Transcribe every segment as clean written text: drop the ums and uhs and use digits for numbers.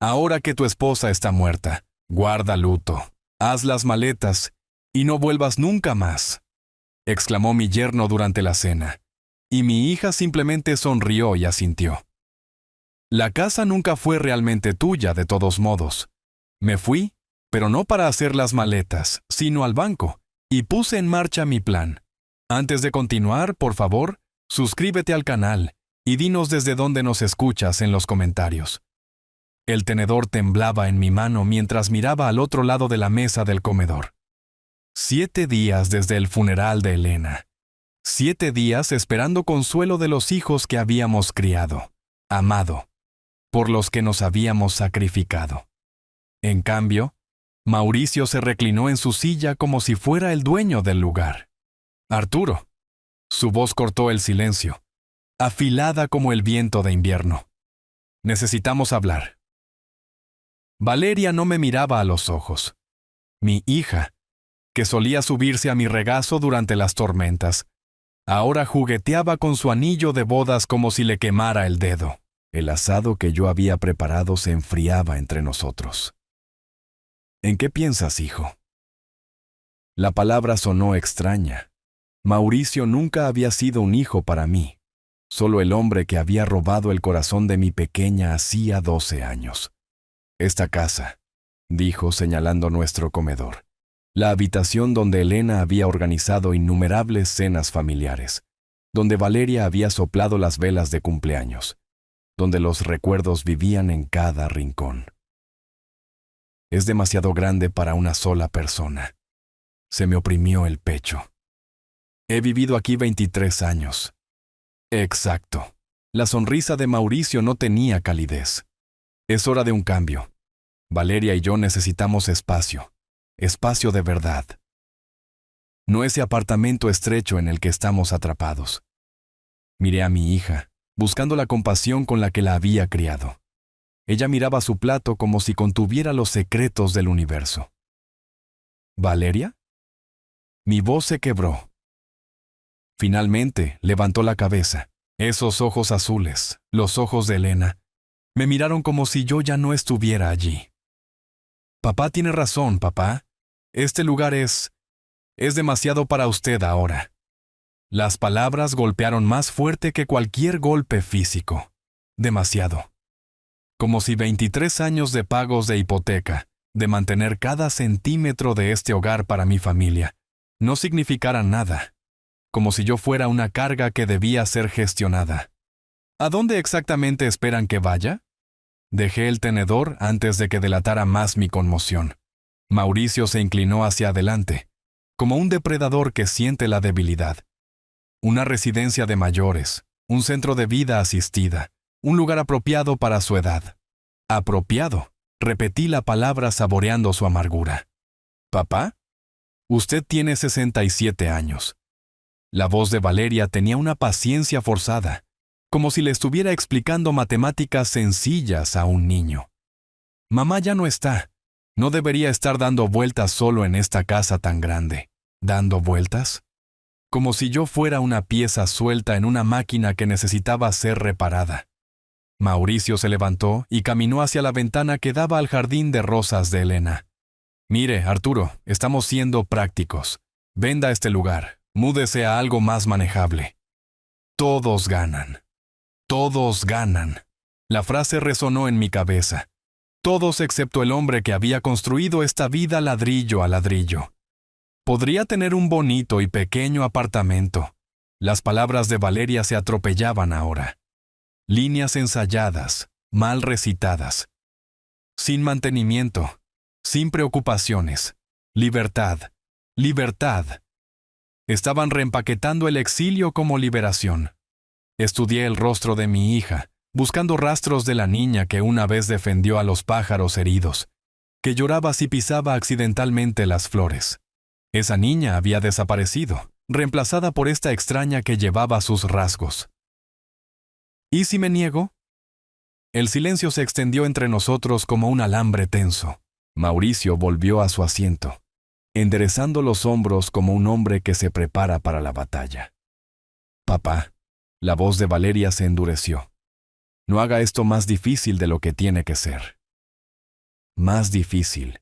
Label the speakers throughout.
Speaker 1: Ahora que tu esposa está muerta, guarda luto, haz las maletas y no vuelvas nunca más, exclamó mi yerno durante la cena, y mi hija simplemente sonrió y asintió. La casa nunca fue realmente tuya, de todos modos. Me fui, pero no para hacer las maletas, sino al banco, y puse en marcha mi plan. Antes de continuar, por favor, suscríbete al canal y dinos desde dónde nos escuchas en los comentarios. El tenedor temblaba en mi mano mientras miraba al otro lado de la mesa del comedor. 7 días desde el funeral de Elena. 7 días esperando consuelo de los hijos que habíamos criado, amado, por los que nos habíamos sacrificado. En cambio, Mauricio se reclinó en su silla como si fuera el dueño del lugar. Arturo. Su voz cortó el silencio, afilada como el viento de invierno. Necesitamos hablar. Valeria no me miraba a los ojos. Mi hija, que solía subirse a mi regazo durante las tormentas, ahora jugueteaba con su anillo de bodas como si le quemara el dedo. El asado que yo había preparado se enfriaba entre nosotros. ¿En qué piensas, hijo? La palabra sonó extraña. Mauricio nunca había sido un hijo para mí, solo el hombre que había robado el corazón de mi pequeña hacía 12 años. Esta casa, dijo señalando nuestro comedor, la habitación donde Elena había organizado innumerables cenas familiares, donde Valeria había soplado las velas de cumpleaños, donde los recuerdos vivían en cada rincón. Es demasiado grande para una sola persona. Se me oprimió el pecho. He vivido aquí 23 años. Exacto. La sonrisa de Mauricio no tenía calidez. Es hora de un cambio. Valeria y yo necesitamos espacio. Espacio de verdad. No ese apartamento estrecho en el que estamos atrapados. Miré a mi hija, buscando la compasión con la que la había criado. Ella miraba su plato como si contuviera los secretos del universo. ¿Valeria? Mi voz se quebró. Finalmente levantó la cabeza. Esos ojos azules, los ojos de Elena, me miraron como si yo ya no estuviera allí. Papá tiene razón, papá. Este lugar es demasiado para usted ahora. Las palabras golpearon más fuerte que cualquier golpe físico. Demasiado. Como si 23 años de pagos de hipoteca, de mantener cada centímetro de este hogar para mi familia, no significaran nada. Como si yo fuera una carga que debía ser gestionada. ¿A dónde exactamente esperan que vaya? Dejé el tenedor antes de que delatara más mi conmoción. Mauricio se inclinó hacia adelante, como un depredador que siente la debilidad. Una residencia de mayores, un centro de vida asistida, un lugar apropiado para su edad. Apropiado, repetí la palabra saboreando su amargura. ¿Papá? Usted tiene 67 años. La voz de Valeria tenía una paciencia forzada, como si le estuviera explicando matemáticas sencillas a un niño. Mamá ya no está. No debería estar dando vueltas solo en esta casa tan grande. ¿Dando vueltas? Como si yo fuera una pieza suelta en una máquina que necesitaba ser reparada. Mauricio se levantó y caminó hacia la ventana que daba al jardín de rosas de Elena. Mire, Arturo, estamos siendo prácticos. Venda este lugar. Múdese a algo más manejable. Todos ganan. Todos ganan. La frase resonó en mi cabeza. Todos excepto el hombre que había construido esta vida ladrillo a ladrillo. Podría tener un bonito y pequeño apartamento. Las palabras de Valeria se atropellaban ahora. Líneas ensayadas, mal recitadas. Sin mantenimiento, sin preocupaciones. Libertad, libertad. Estaban reempaquetando el exilio como liberación. Estudié el rostro de mi hija, buscando rastros de la niña que una vez defendió a los pájaros heridos, que lloraba si pisaba accidentalmente las flores. Esa niña había desaparecido, reemplazada por esta extraña que llevaba sus rasgos. ¿Y si me niego? El silencio se extendió entre nosotros como un alambre tenso. Mauricio volvió a su asiento, enderezando los hombros como un hombre que se prepara para la batalla. Papá, la voz de Valeria se endureció. No haga esto más difícil de lo que tiene que ser. más difícil,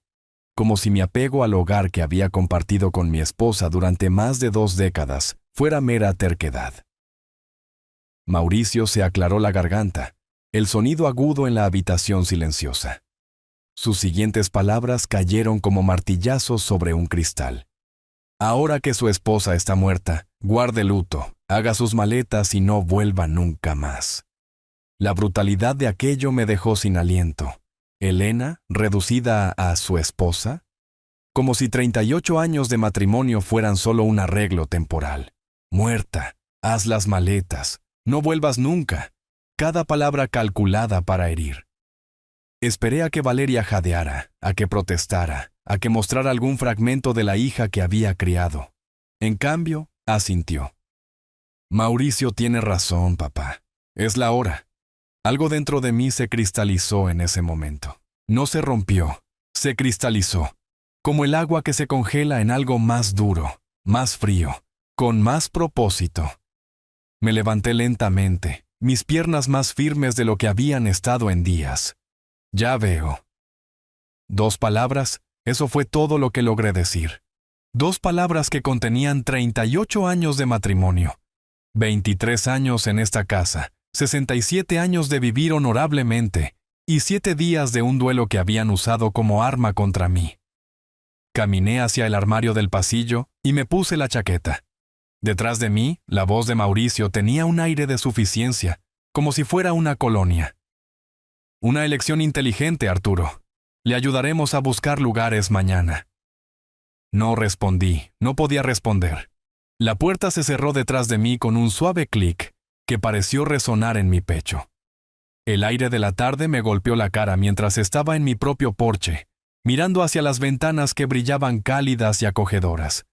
Speaker 1: como si mi apego al hogar que había compartido con mi esposa durante más de 2 décadas fuera mera terquedad. Mauricio se aclaró la garganta, el sonido agudo en la habitación silenciosa. Sus siguientes palabras cayeron como martillazos sobre un cristal. Ahora que su esposa está muerta, guarde luto, haga sus maletas y no vuelva nunca más. La brutalidad de aquello me dejó sin aliento. Elena, reducida a su esposa, como si 38 años de matrimonio fueran solo un arreglo temporal. Muerta, haz las maletas, no vuelvas nunca. Cada palabra calculada para herir. Esperé a que Valeria jadeara, a que protestara, a que mostrara algún fragmento de la hija que había criado. En cambio, asintió. Mauricio tiene razón, papá. Es la hora. Algo dentro de mí se cristalizó en ese momento. No se rompió, se cristalizó, como el agua que se congela en algo más duro, más frío, con más propósito. Me levanté lentamente, mis piernas más firmes de lo que habían estado en días. Ya veo. 2 palabras, eso fue todo lo que logré decir. 2 palabras que contenían 38 años de matrimonio, 23 años en esta casa, 67 años de vivir honorablemente y 7 días de un duelo que habían usado como arma contra mí. Caminé hacia el armario del pasillo y me puse la chaqueta. Detrás de mí, la voz de Mauricio tenía un aire de suficiencia, como si fuera una colonia. Una elección inteligente, Arturo. Le ayudaremos a buscar lugares mañana. No respondí, no podía responder. La puerta se cerró detrás de mí con un suave clic que pareció resonar en mi pecho. El aire de la tarde me golpeó la cara mientras estaba en mi propio porche, mirando hacia las ventanas que brillaban cálidas y acogedoras.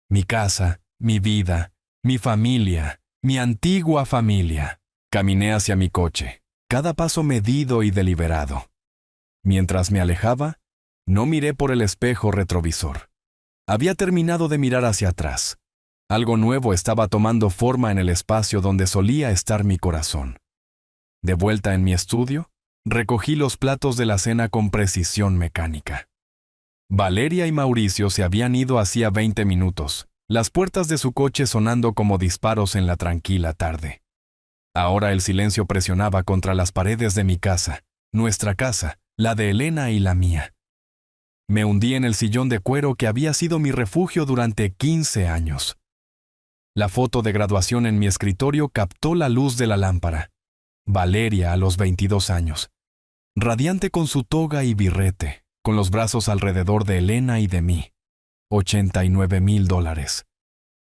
Speaker 1: Mi casa, mi vida, mi familia, mi antigua familia. Caminé hacia mi coche, cada paso medido y deliberado. Mientras me alejaba, no miré por el espejo retrovisor. Había terminado de mirar hacia atrás. Algo nuevo estaba tomando forma en el espacio donde solía estar mi corazón. De vuelta en mi estudio, recogí los platos de la cena con precisión mecánica. Valeria y Mauricio se habían ido hacía 20 minutos, las puertas de su coche sonando como disparos en la tranquila tarde. Ahora el silencio presionaba contra las paredes de mi casa, nuestra casa, la de Elena y la mía. Me hundí en el sillón de cuero que había sido mi refugio durante 15 años. La foto de graduación en mi escritorio captó la luz de la lámpara. Valeria a los 22 años, radiante con su toga y birrete, con los brazos alrededor de Elena y de mí. $89,000.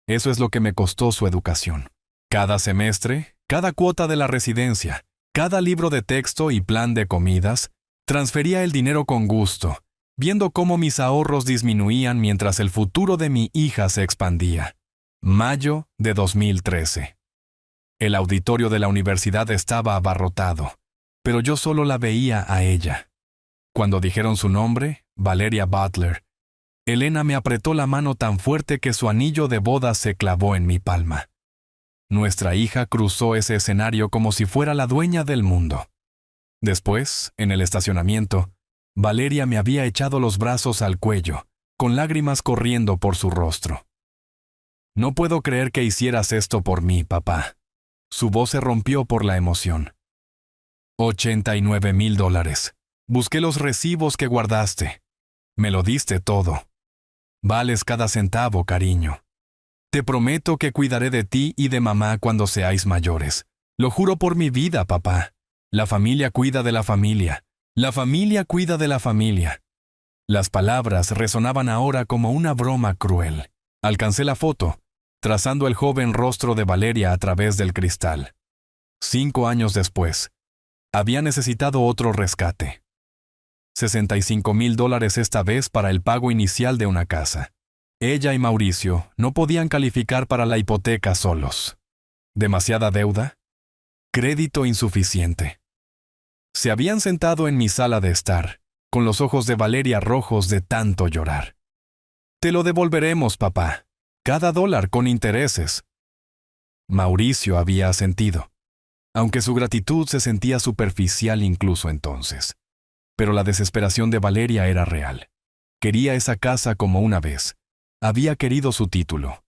Speaker 1: Eso es lo que me costó su educación. Cada semestre, cada cuota de la residencia, cada libro de texto y plan de comidas, transfería el dinero con gusto, viendo cómo mis ahorros disminuían mientras el futuro de mi hija se expandía. Mayo de 2013. El auditorio de la universidad estaba abarrotado, pero yo solo la veía a ella. Cuando dijeron su nombre, Valeria Butler, Elena me apretó la mano tan fuerte que su anillo de boda se clavó en mi palma. Nuestra hija cruzó ese escenario como si fuera la dueña del mundo. Después, en el estacionamiento, Valeria me había echado los brazos al cuello, con lágrimas corriendo por su rostro. No puedo creer que hicieras esto por mí, papá. Su voz se rompió por la emoción. $89,000. Busqué los recibos que guardaste. Me lo diste todo. Vales cada centavo, cariño. Te prometo que cuidaré de ti y de mamá cuando seáis mayores. Lo juro por mi vida, papá. La familia cuida de la familia. La familia cuida de la familia. Las palabras resonaban ahora como una broma cruel. Alcancé la foto, trazando el joven rostro de Valeria a través del cristal. 5 años después, había necesitado otro rescate. $65,000 esta vez para el pago inicial de una casa. Ella y Mauricio no podían calificar para la hipoteca solos. ¿Demasiada deuda? Crédito insuficiente. Se habían sentado en mi sala de estar, con los ojos de Valeria rojos de tanto llorar. Te lo devolveremos, papá. Cada dólar con intereses. Mauricio había asentido, aunque su gratitud se sentía superficial incluso entonces. Pero la desesperación de Valeria era real. Quería esa casa como una vez. Había querido su título,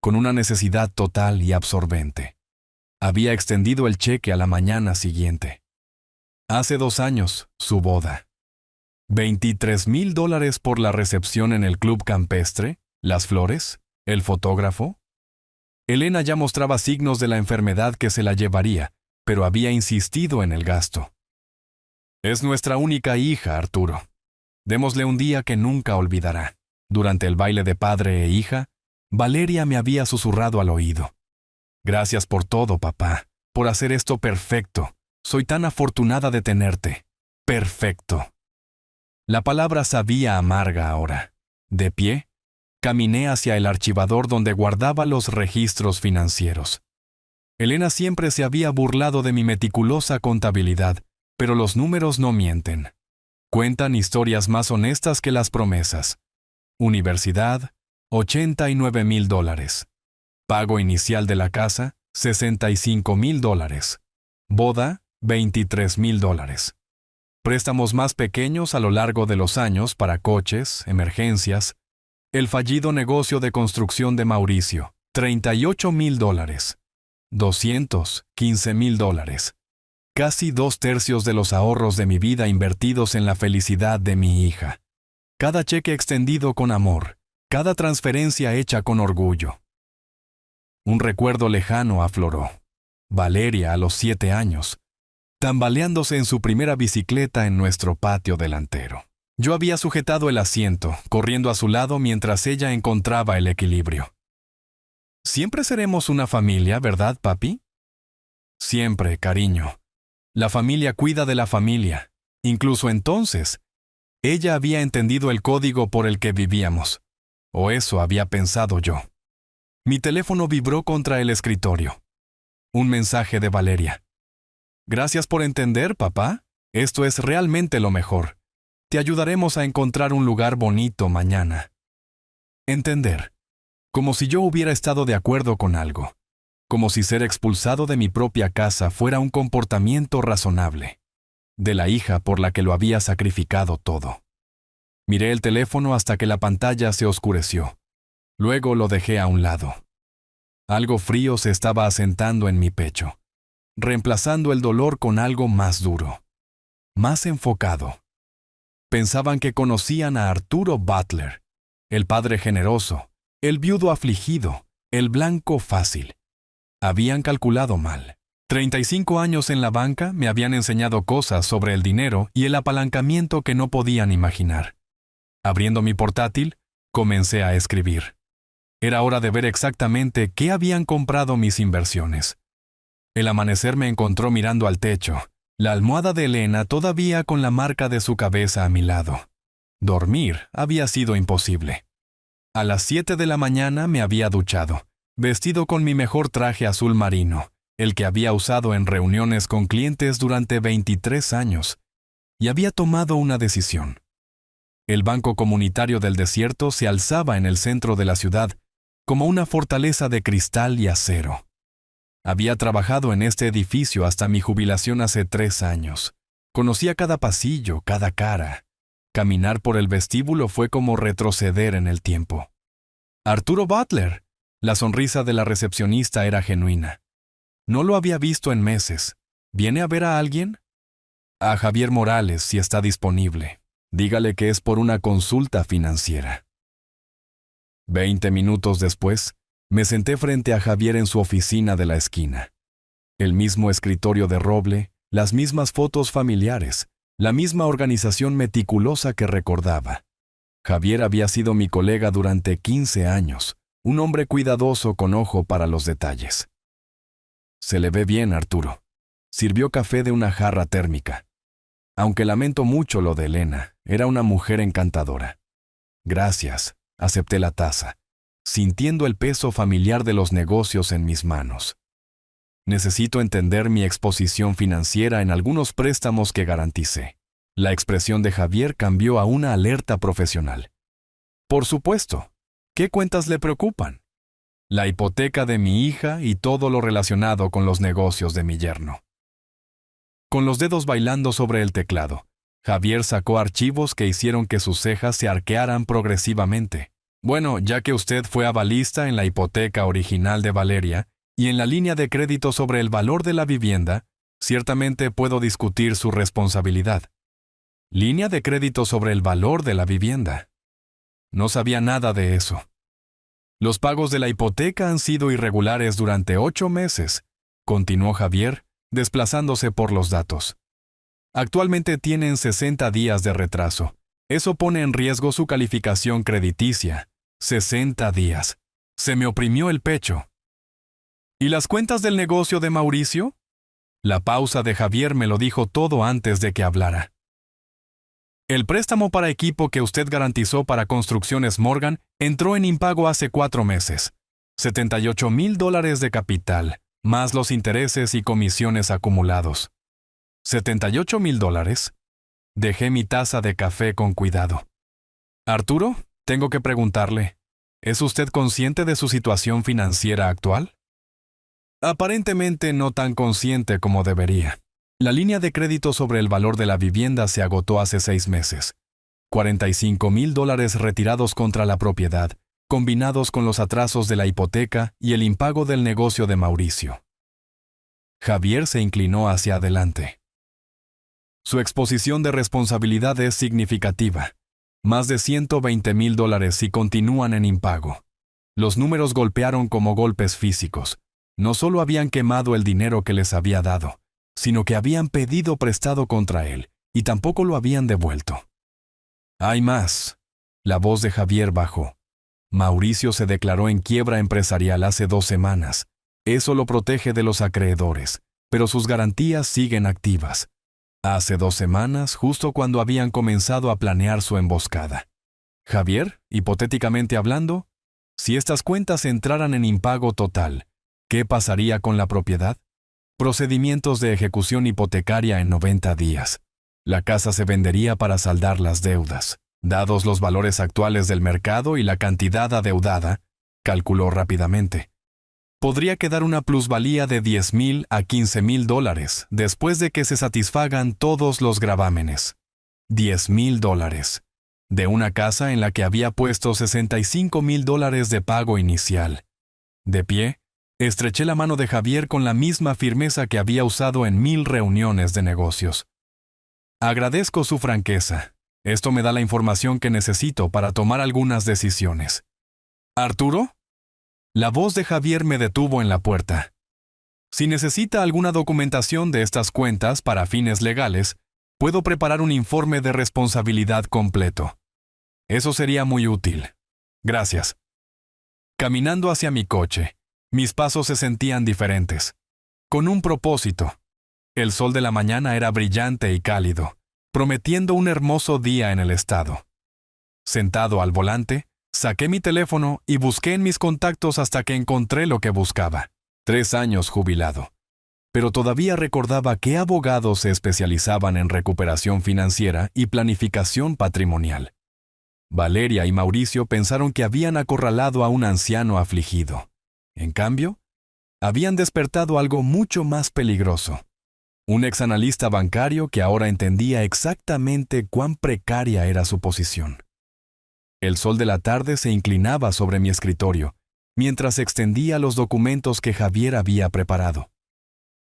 Speaker 1: con una necesidad total y absorbente. Había extendido el cheque a la mañana siguiente. Hace 2 años, su boda. $23,000 por la recepción en el club campestre, las flores, el fotógrafo. Elena ya mostraba signos de la enfermedad que se la llevaría, pero había insistido en el gasto. Es nuestra única hija, Arturo. Démosle un día que nunca olvidará. Durante el baile de padre e hija, Valeria me había susurrado al oído. Gracias por todo, papá, por hacer esto perfecto. Soy tan afortunada de tenerte. Perfecto. La palabra sabía amarga ahora. De pie, caminé hacia el archivador donde guardaba los registros financieros. Elena siempre se había burlado de mi meticulosa contabilidad, pero los números no mienten. Cuentan historias más honestas que las promesas. Universidad, $89,000. Pago inicial de la casa, $65,000. Boda, $23,000. Préstamos más pequeños a lo largo de los años para coches, emergencias. El fallido negocio de construcción de Mauricio, $38,000. $215,000. Casi 2/3 de los ahorros de mi vida invertidos en la felicidad de mi hija. Cada cheque extendido con amor, cada transferencia hecha con orgullo. Un recuerdo lejano afloró. Valeria a los 7 años, tambaleándose en su primera bicicleta en nuestro patio delantero. Yo había sujetado el asiento, corriendo a su lado mientras ella encontraba el equilibrio. Siempre seremos una familia, ¿verdad, papi? Siempre, cariño. La familia cuida de la familia. Incluso entonces, ella había entendido el código por el que vivíamos. O eso había pensado yo. Mi teléfono vibró contra el escritorio. Un mensaje de Valeria. Gracias por entender, papá. Esto es realmente lo mejor. Te ayudaremos a encontrar un lugar bonito mañana. Entender. Como si yo hubiera estado de acuerdo con algo. Como si ser expulsado de mi propia casa fuera un comportamiento razonable. De la hija por la que lo había sacrificado todo. Miré el teléfono hasta que la pantalla se oscureció. Luego lo dejé a un lado. Algo frío se estaba asentando en mi pecho, reemplazando el dolor con algo más duro, más enfocado. Pensaban que conocían a Arturo Butler, el padre generoso, el viudo afligido, el blanco fácil. Habían calculado mal. 35 años en la banca me habían enseñado cosas sobre el dinero y el apalancamiento que no podían imaginar. Abriendo mi portátil, comencé a escribir. Era hora de ver exactamente qué habían comprado mis inversiones. El amanecer me encontró mirando al techo, la almohada de Elena todavía con la marca de su cabeza a mi lado. Dormir había sido imposible. A las 7 de la mañana me había duchado, vestido con mi mejor traje azul marino, el que había usado en reuniones con clientes durante 23 años, y había tomado una decisión. El Banco Comunitario del Desierto se alzaba en el centro de la ciudad como una fortaleza de cristal y acero. Había trabajado en este edificio hasta mi jubilación hace 3 años. Conocía cada pasillo, cada cara. Caminar por el vestíbulo fue como retroceder en el tiempo. Arturo Butler. La sonrisa de la recepcionista era genuina. No lo había visto en meses. ¿Viene a ver a alguien? A Javier Morales, si está disponible. Dígale que es por una consulta financiera. 20 minutos después, me senté frente a Javier en su oficina de la esquina. El mismo escritorio de roble, las mismas fotos familiares, la misma organización meticulosa que recordaba. Javier había sido mi colega durante 15 años, un hombre cuidadoso con ojo para los detalles. Se le ve bien, Arturo. Sirvió café de una jarra térmica. Aunque lamento mucho lo de Elena, era una mujer encantadora. Gracias, acepté la taza, sintiendo el peso familiar de los negocios en mis manos. Necesito entender mi exposición financiera en algunos préstamos que garanticé. La expresión de Javier cambió a una alerta profesional. Por supuesto. ¿Qué cuentas le preocupan? La hipoteca de mi hija y todo lo relacionado con los negocios de mi yerno. Con los dedos bailando sobre el teclado, Javier sacó archivos que hicieron que sus cejas se arquearan progresivamente. Bueno, ya que usted fue avalista en la hipoteca original de Valeria y en la línea de crédito sobre el valor de la vivienda, ciertamente puedo discutir su responsabilidad. Línea de crédito sobre el valor de la vivienda. No sabía nada de eso. Los pagos de la hipoteca han sido irregulares durante 8 meses, continuó Javier, desplazándose por los datos. Actualmente tienen 60 días de retraso. Eso pone en riesgo su calificación crediticia. 60 días. Se me oprimió el pecho. ¿Y las cuentas del negocio de Mauricio? La pausa de Javier me lo dijo todo antes de que hablara. El préstamo para equipo que usted garantizó para Construcciones Morgan entró en impago hace 4 meses. $78,000 de capital, más los intereses y comisiones acumulados. $78,000. Dejé mi taza de café con cuidado. Arturo, tengo que preguntarle, ¿es usted consciente de su situación financiera actual? Aparentemente no tan consciente como debería. La línea de crédito sobre el valor de la vivienda se agotó hace 6 meses. $45,000 retirados contra la propiedad, combinados con los atrasos de la hipoteca y el impago del negocio de Mauricio. Javier se inclinó hacia adelante. Su exposición de responsabilidad es significativa. Más de $120,000 si continúan en impago. Los números golpearon como golpes físicos. No solo habían quemado el dinero que les había dado, sino que habían pedido prestado contra él, y tampoco lo habían devuelto. Hay más. La voz de Javier bajó. Mauricio se declaró en quiebra empresarial hace 2 semanas. Eso lo protege de los acreedores, pero sus garantías siguen activas. Hace 2 semanas, justo cuando habían comenzado a planear su emboscada. Javier, hipotéticamente hablando, si estas cuentas entraran en impago total, ¿qué pasaría con la propiedad? Procedimientos de ejecución hipotecaria en 90 días. La casa se vendería para saldar las deudas. Dados los valores actuales del mercado y la cantidad adeudada, calculó rápidamente. Podría quedar una plusvalía de $10,000 a $15,000 después de que se satisfagan todos los gravámenes. $10,000. De una casa en la que había puesto $65,000 de pago inicial. De pie, estreché la mano de Javier con la misma firmeza que había usado en 1000 reuniones de negocios. Agradezco su franqueza. Esto me da la información que necesito para tomar algunas decisiones. ¿Arturo? La voz de Javier me detuvo en la puerta. Si necesita alguna documentación de estas cuentas para fines legales, puedo preparar un informe de responsabilidad completo. Eso sería muy útil. Gracias. Caminando hacia mi coche, mis pasos se sentían diferentes. Con un propósito. El sol de la mañana era brillante y cálido, prometiendo un hermoso día en el estado. Sentado al volante, saqué mi teléfono y busqué en mis contactos hasta que encontré lo que buscaba. 3 años jubilado. Pero todavía recordaba qué abogados se especializaban en recuperación financiera y planificación patrimonial. Valeria y Mauricio pensaron que habían acorralado a un anciano afligido. En cambio, habían despertado algo mucho más peligroso. Un exanalista bancario que ahora entendía exactamente cuán precaria era su posición. El sol de la tarde se inclinaba sobre mi escritorio, mientras extendía los documentos que Javier había preparado.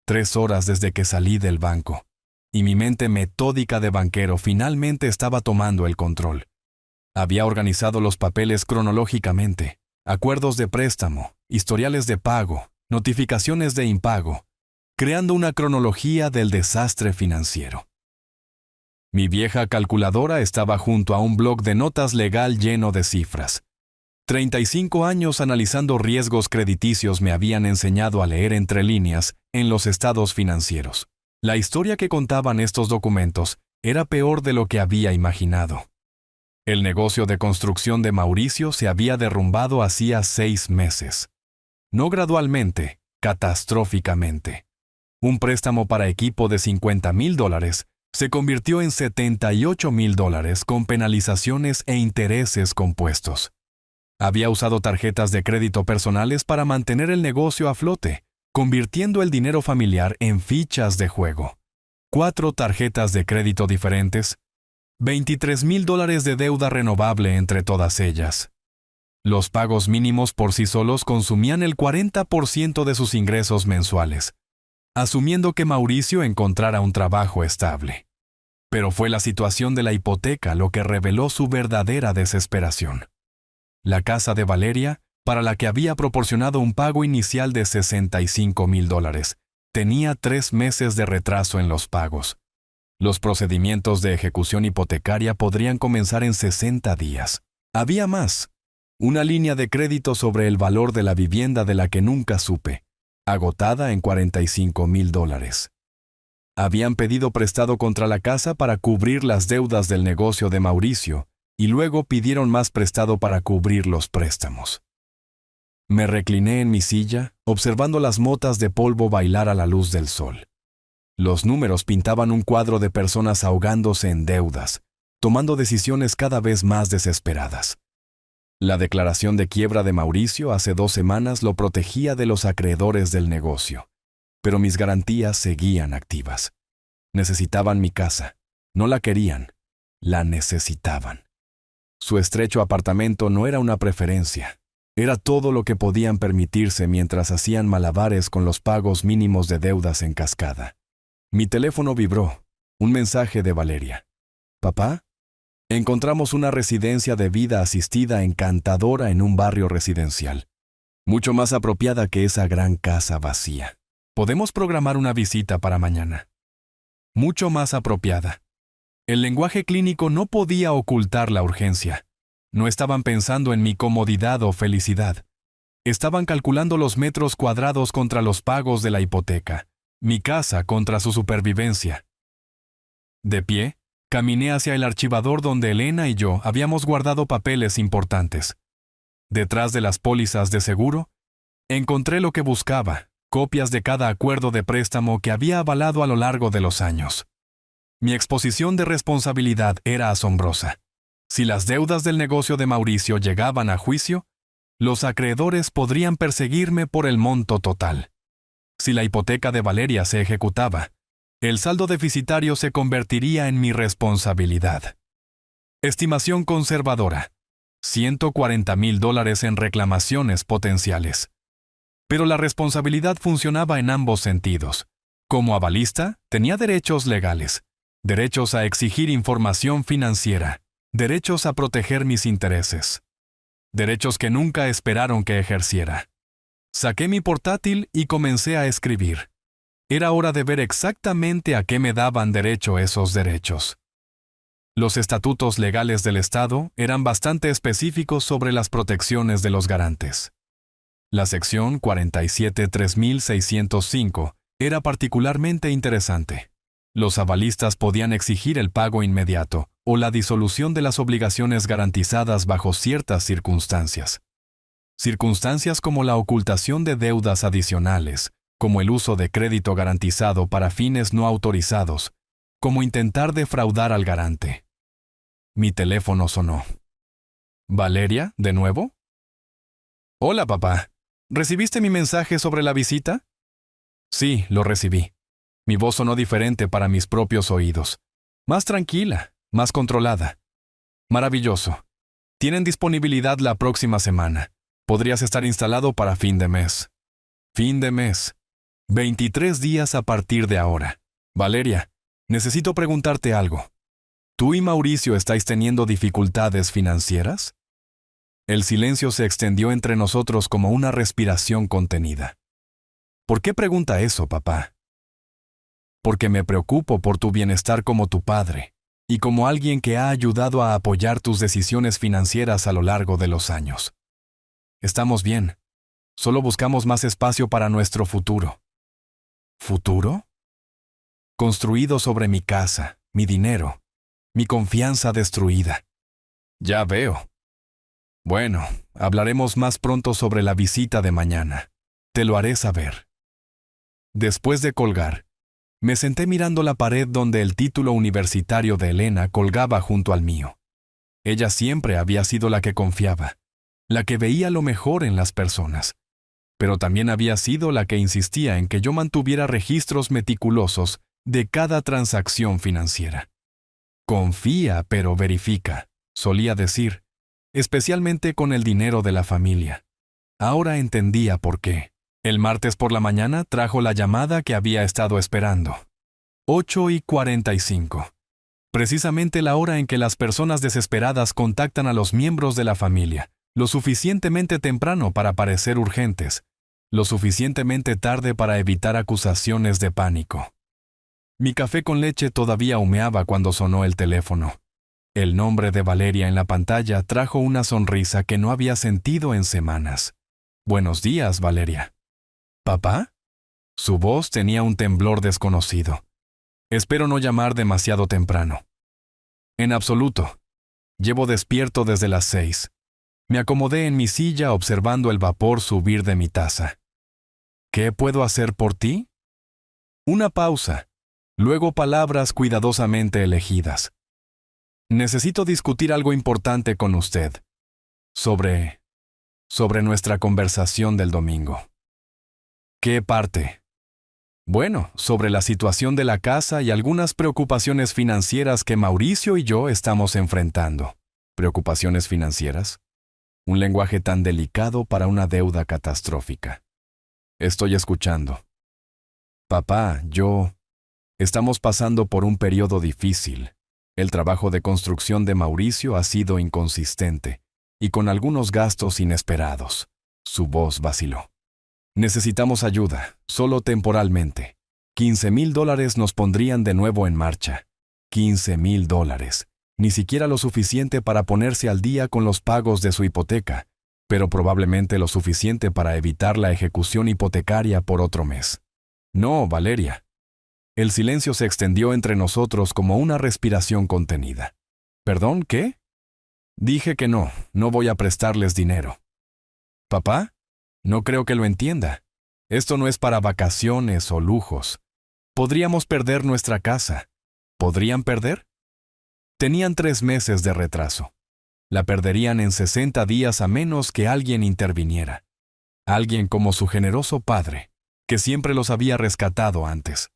Speaker 1: 3 horas desde que salí del banco, y mi mente metódica de banquero finalmente estaba tomando el control. Había organizado los papeles cronológicamente, acuerdos de préstamo, historiales de pago, notificaciones de impago, creando una cronología del desastre financiero. Mi vieja calculadora estaba junto a un bloc de notas legal lleno de cifras. 35 años analizando riesgos crediticios me habían enseñado a leer entre líneas en los estados financieros. La historia que contaban estos documentos era peor de lo que había imaginado. El negocio de construcción de Mauricio se había derrumbado hacía 6 meses. No gradualmente, catastróficamente. Un préstamo para equipo de $50,000 se convirtió en $78,000 con penalizaciones e intereses compuestos. Había usado tarjetas de crédito personales para mantener el negocio a flote, convirtiendo el dinero familiar en fichas de juego. 4 tarjetas de crédito diferentes, $23,000 de deuda renovable entre todas ellas. Los pagos mínimos por sí solos consumían el 40% de sus ingresos mensuales, asumiendo que Mauricio encontrara un trabajo estable. Pero fue la situación de la hipoteca lo que reveló su verdadera desesperación. La casa de Valeria, para la que había proporcionado un pago inicial de $65,000, tenía 3 meses de retraso en los pagos. Los procedimientos de ejecución hipotecaria podrían comenzar en 60 días. Había más. Una línea de crédito sobre el valor de la vivienda de la que nunca supe, agotada en $45,000. Habían pedido prestado contra la casa para cubrir las deudas del negocio de Mauricio y luego pidieron más prestado para cubrir los préstamos. Me recliné en mi silla, observando las motas de polvo bailar a la luz del sol. Los números pintaban un cuadro de personas ahogándose en deudas, tomando decisiones cada vez más desesperadas. La declaración de quiebra de Mauricio hace 2 semanas lo protegía de los acreedores del negocio, pero mis garantías seguían activas. Necesitaban mi casa. No la querían, la necesitaban. Su estrecho apartamento no era una preferencia. Era todo lo que podían permitirse mientras hacían malabares con los pagos mínimos de deudas en cascada. Mi teléfono vibró. Un mensaje de Valeria. «Papá, encontramos una residencia de vida asistida encantadora en un barrio residencial, mucho más apropiada que esa gran casa vacía. Podemos programar una visita para mañana». Mucho más apropiada. El lenguaje clínico no podía ocultar la urgencia. No estaban pensando en mi comodidad o felicidad. Estaban calculando los metros cuadrados contra los pagos de la hipoteca, mi casa contra su supervivencia. De pie, caminé hacia el archivador donde Elena y yo habíamos guardado papeles importantes. Detrás de las pólizas de seguro, encontré lo que buscaba, copias de cada acuerdo de préstamo que había avalado a lo largo de los años. Mi exposición de responsabilidad era asombrosa. Si las deudas del negocio de Mauricio llegaban a juicio, los acreedores podrían perseguirme por el monto total. Si la hipoteca de Valeria se ejecutaba, el saldo deficitario se convertiría en mi responsabilidad. Estimación conservadora: $140,000 en reclamaciones potenciales. Pero la responsabilidad funcionaba en ambos sentidos. Como avalista, tenía derechos legales, derechos a exigir información financiera, derechos a proteger mis intereses, derechos que nunca esperaron que ejerciera. Saqué mi portátil y comencé a escribir. Era hora de ver exactamente a qué me daban derecho esos derechos. Los estatutos legales del Estado eran bastante específicos sobre las protecciones de los garantes. La sección 47.3605 era particularmente interesante. Los avalistas podían exigir el pago inmediato o la disolución de las obligaciones garantizadas bajo ciertas circunstancias. Circunstancias como la ocultación de deudas adicionales, como el uso de crédito garantizado para fines no autorizados, como intentar defraudar al garante. Mi teléfono sonó. ¿Valeria, de nuevo? «Hola, papá. ¿Recibiste mi mensaje sobre la visita?» Sí, lo recibí. Mi voz sonó diferente para mis propios oídos. Más tranquila, más controlada. Maravilloso. Tienen disponibilidad la próxima semana. Podrías estar instalado para fin de mes. Fin de mes. 23 días a partir de ahora. Valeria, necesito preguntarte algo. ¿Tú y Mauricio estáis teniendo dificultades financieras? El silencio se extendió entre nosotros como una respiración contenida. ¿Por qué pregunta eso, papá? Porque me preocupo por tu bienestar como tu padre y como alguien que ha ayudado a apoyar tus decisiones financieras a lo largo de los años. Estamos bien. Solo buscamos más espacio para nuestro futuro. ¿Futuro? Construido sobre mi casa, mi dinero, mi confianza destruida. Ya veo. Bueno, hablaremos más pronto sobre la visita de mañana. Te lo haré saber. Después de colgar, me senté mirando la pared donde el título universitario de Elena colgaba junto al mío. Ella siempre había sido la que confiaba, la que veía lo mejor en las personas, pero también había sido la que insistía en que yo mantuviera registros meticulosos de cada transacción financiera. Confía, pero verifica, solía decir, especialmente con el dinero de la familia. Ahora entendía por qué. El martes por la mañana trajo la llamada que había estado esperando. 8:45. Precisamente la hora en que las personas desesperadas contactan a los miembros de la familia, lo suficientemente temprano para parecer urgentes, lo suficientemente tarde para evitar acusaciones de pánico. Mi café con leche todavía humeaba cuando sonó el teléfono. El nombre de Valeria en la pantalla trajo una sonrisa que no había sentido en semanas. Buenos días, Valeria. ¿Papá? Su voz tenía un temblor desconocido. Espero no llamar demasiado temprano. En absoluto. Llevo despierto desde las 6. Me acomodé en mi silla observando el vapor subir de mi taza. ¿Qué puedo hacer por ti? Una pausa, luego palabras cuidadosamente elegidas. Necesito discutir algo importante con usted. Sobre nuestra conversación del domingo. ¿Qué parte? Bueno, sobre la situación de la casa y algunas preocupaciones financieras que Mauricio y yo estamos enfrentando. ¿Preocupaciones financieras? Un lenguaje tan delicado para una deuda catastrófica. Estoy escuchando. Papá, estamos pasando por un periodo difícil. El trabajo de construcción de Mauricio ha sido inconsistente y con algunos gastos inesperados. Su voz vaciló. Necesitamos ayuda, solo temporalmente. $15,000 nos pondrían de nuevo en marcha. $15,000. Ni siquiera lo suficiente para ponerse al día con los pagos de su hipoteca, pero probablemente lo suficiente para evitar la ejecución hipotecaria por otro mes. No, Valeria. El silencio se extendió entre nosotros como una respiración contenida. ¿Perdón, qué? Dije que no voy a prestarles dinero. ¿Papá? No creo que lo entienda. Esto no es para vacaciones o lujos. Podríamos perder nuestra casa. ¿Podrían perder? Tenían 3 meses de retraso. La perderían en 60 días a menos que alguien interviniera. Alguien como su generoso padre, que siempre los había rescatado antes.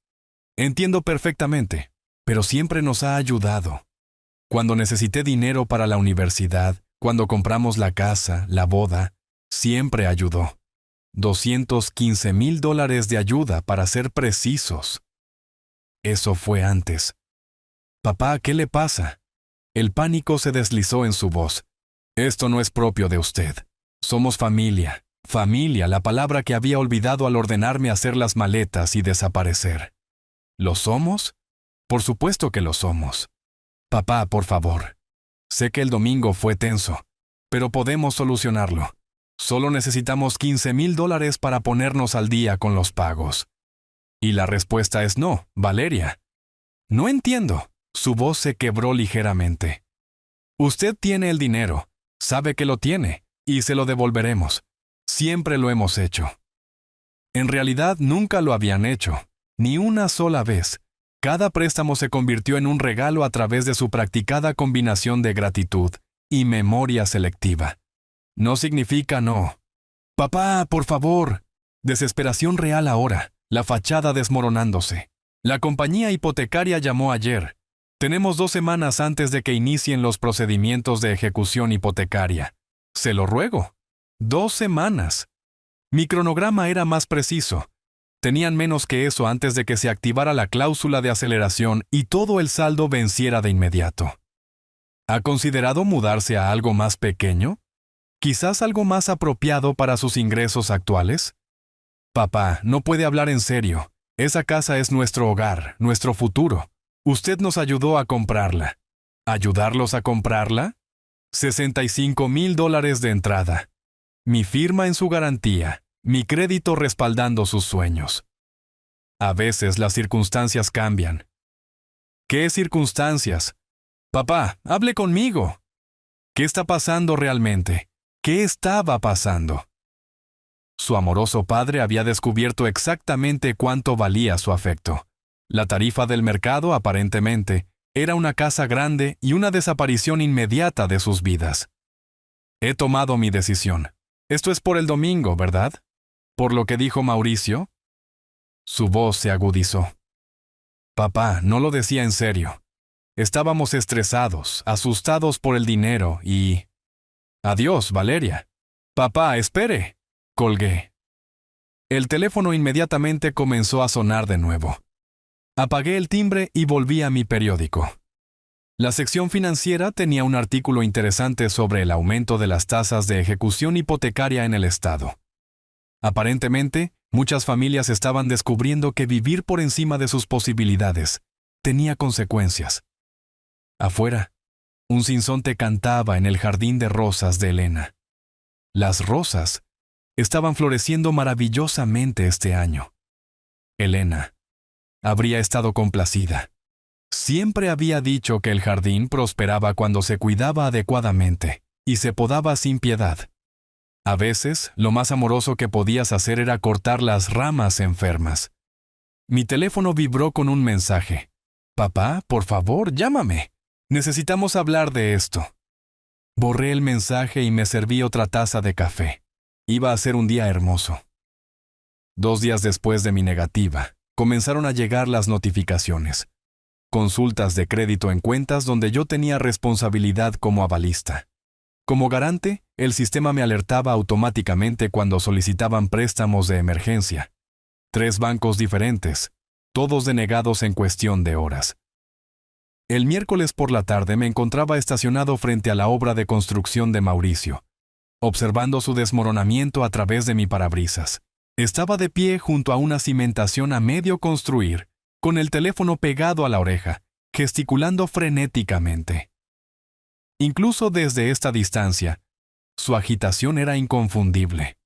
Speaker 1: Entiendo perfectamente, pero siempre nos ha ayudado. Cuando necesité dinero para la universidad, cuando compramos la casa, la boda, siempre ayudó. $215,000 de ayuda, para ser precisos. Eso fue antes. Papá, ¿qué le pasa? El pánico se deslizó en su voz. Esto no es propio de usted. Somos familia. Familia, la palabra que había olvidado al ordenarme hacer las maletas y desaparecer. ¿Lo somos? Por supuesto que lo somos. Papá, por favor. Sé que el domingo fue tenso, pero podemos solucionarlo. Solo necesitamos $15,000 para ponernos al día con los pagos. Y la respuesta es no, Valeria. No entiendo. Su voz se quebró ligeramente. Usted tiene el dinero, sabe que lo tiene, y se lo devolveremos. Siempre lo hemos hecho. En realidad nunca lo habían hecho, ni una sola vez. Cada préstamo se convirtió en un regalo a través de su practicada combinación de gratitud y memoria selectiva. No significa no. Papá, por favor. Desesperación real ahora, la fachada desmoronándose. La compañía hipotecaria llamó ayer. Tenemos 2 semanas antes de que inicien los procedimientos de ejecución hipotecaria. Se lo ruego. 2 semanas. Mi cronograma era más preciso. Tenían menos que eso antes de que se activara la cláusula de aceleración y todo el saldo venciera de inmediato. ¿Ha considerado mudarse a algo más pequeño? ¿Quizás algo más apropiado para sus ingresos actuales? Papá, no puede hablar en serio. Esa casa es nuestro hogar, nuestro futuro. Usted nos ayudó a comprarla. ¿Ayudarlos a comprarla? $65,000 de entrada. Mi firma en su garantía, mi crédito respaldando sus sueños. A veces las circunstancias cambian. ¿Qué circunstancias? Papá, hable conmigo. ¿Qué está pasando realmente? ¿Qué estaba pasando? Su amoroso padre había descubierto exactamente cuánto valía su afecto. La tarifa del mercado, aparentemente, era una casa grande y una desaparición inmediata de sus vidas. He tomado mi decisión. Esto es por el domingo, ¿verdad? ¿Por lo que dijo Mauricio? Su voz se agudizó. Papá, no lo decía en serio. Estábamos estresados, asustados por el dinero y... Adiós, Valeria. Papá, espere. Colgué. El teléfono inmediatamente comenzó a sonar de nuevo. Apagué el timbre y volví a mi periódico. La sección financiera tenía un artículo interesante sobre el aumento de las tasas de ejecución hipotecaria en el estado. Aparentemente, muchas familias estaban descubriendo que vivir por encima de sus posibilidades tenía consecuencias. Afuera, un sinsonte cantaba en el jardín de rosas de Elena. Las rosas estaban floreciendo maravillosamente este año. Elena habría estado complacida. Siempre había dicho que el jardín prosperaba cuando se cuidaba adecuadamente y se podaba sin piedad. A veces, lo más amoroso que podías hacer era cortar las ramas enfermas. Mi teléfono vibró con un mensaje. «Papá, por favor, llámame. Necesitamos hablar de esto». Borré el mensaje y me serví otra taza de café. Iba a ser un día hermoso. 2 días después de mi negativa, comenzaron a llegar las notificaciones. Consultas de crédito en cuentas donde yo tenía responsabilidad como avalista. Como garante, el sistema me alertaba automáticamente cuando solicitaban préstamos de emergencia. 3 bancos diferentes, todos denegados en cuestión de horas. El miércoles por la tarde me encontraba estacionado frente a la obra de construcción de Mauricio, observando su desmoronamiento a través de mi parabrisas. Estaba de pie junto a una cimentación a medio construir, con el teléfono pegado a la oreja, gesticulando frenéticamente. Incluso desde esta distancia, su agitación era inconfundible.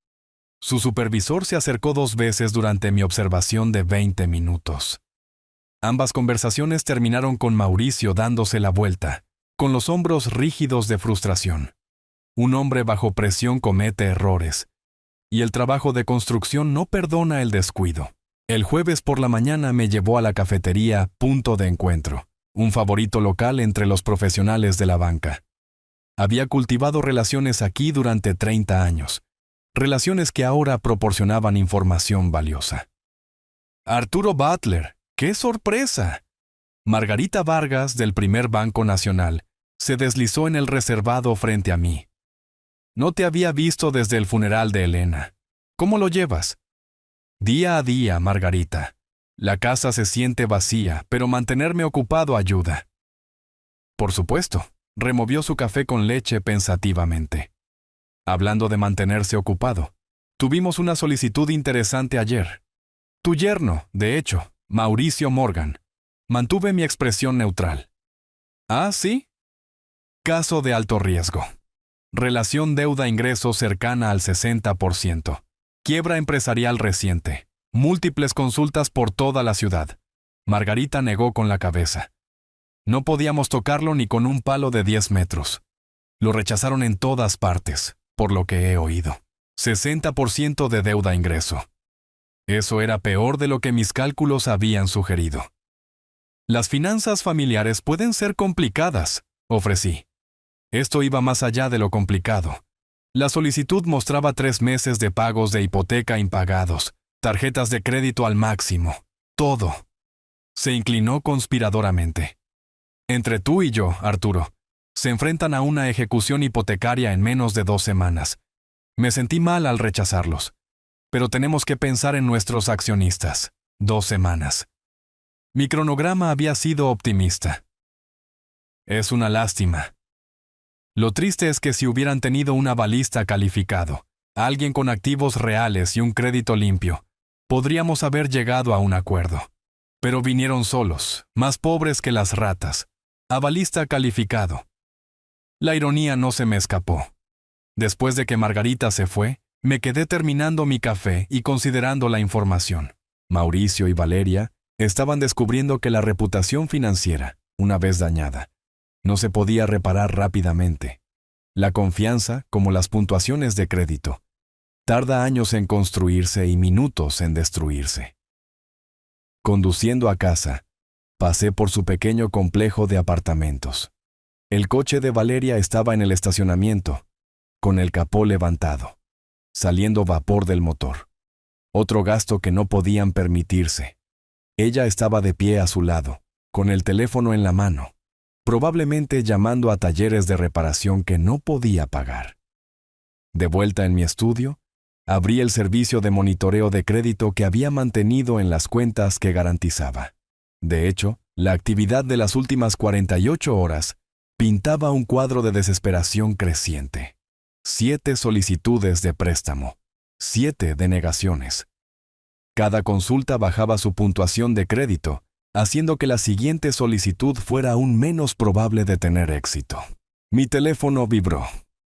Speaker 1: Su supervisor se acercó 2 veces durante mi observación de 20 minutos. Ambas conversaciones terminaron con Mauricio dándose la vuelta, con los hombros rígidos de frustración. Un hombre bajo presión comete errores, y el trabajo de construcción no perdona el descuido. El jueves por la mañana me llevó a la cafetería Punto de Encuentro, un favorito local entre los profesionales de la banca. Había cultivado relaciones aquí durante 30 años, relaciones que ahora proporcionaban información valiosa. Arturo Butler, ¡qué sorpresa! Margarita Vargas, del Primer Banco Nacional, se deslizó en el reservado frente a mí. No te había visto desde el funeral de Elena. ¿Cómo lo llevas? Día a día, Margarita. La casa se siente vacía, pero mantenerme ocupado ayuda. Por supuesto, removió su café con leche pensativamente. Hablando de mantenerse ocupado, tuvimos una solicitud interesante ayer. Tu yerno, de hecho, Mauricio Morgan. Mantuve mi expresión neutral. ¿Ah, sí? Caso de alto riesgo. Relación deuda-ingreso cercana al 60%. Quiebra empresarial reciente. Múltiples consultas por toda la ciudad. Margarita negó con la cabeza. No podíamos tocarlo ni con un palo de 10 metros. Lo rechazaron en todas partes, por lo que he oído. 60% de deuda-ingreso. Eso era peor de lo que mis cálculos habían sugerido. Las finanzas familiares pueden ser complicadas, ofrecí. Esto iba más allá de lo complicado. La solicitud mostraba 3 meses de pagos de hipoteca impagados, tarjetas de crédito al máximo, todo. Se inclinó conspiradoramente. Entre tú y yo, Arturo, se enfrentan a una ejecución hipotecaria en menos de 2 semanas. Me sentí mal al rechazarlos. Pero tenemos que pensar en nuestros accionistas. 2 semanas. Mi cronograma había sido optimista. Es una lástima. Lo triste es que si hubieran tenido un avalista calificado, alguien con activos reales y un crédito limpio, podríamos haber llegado a un acuerdo. Pero vinieron solos, más pobres que las ratas. Avalista calificado. La ironía no se me escapó. Después de que Margarita se fue, me quedé terminando mi café y considerando la información. Mauricio y Valeria estaban descubriendo que la reputación financiera, una vez dañada, no se podía reparar rápidamente. La confianza, como las puntuaciones de crédito, tarda años en construirse y minutos en destruirse. Conduciendo a casa, pasé por su pequeño complejo de apartamentos. El coche de Valeria estaba en el estacionamiento, con el capó levantado, saliendo vapor del motor. Otro gasto que no podían permitirse. Ella estaba de pie a su lado, con el teléfono en la mano, probablemente llamando a talleres de reparación que no podía pagar. De vuelta en mi estudio, abrí el servicio de monitoreo de crédito que había mantenido en las cuentas que garantizaba. De hecho, la actividad de las últimas 48 horas pintaba un cuadro de desesperación creciente. 7 solicitudes de préstamo, 7 denegaciones. Cada consulta bajaba su puntuación de crédito, haciendo que la siguiente solicitud fuera aún menos probable de tener éxito. Mi teléfono vibró.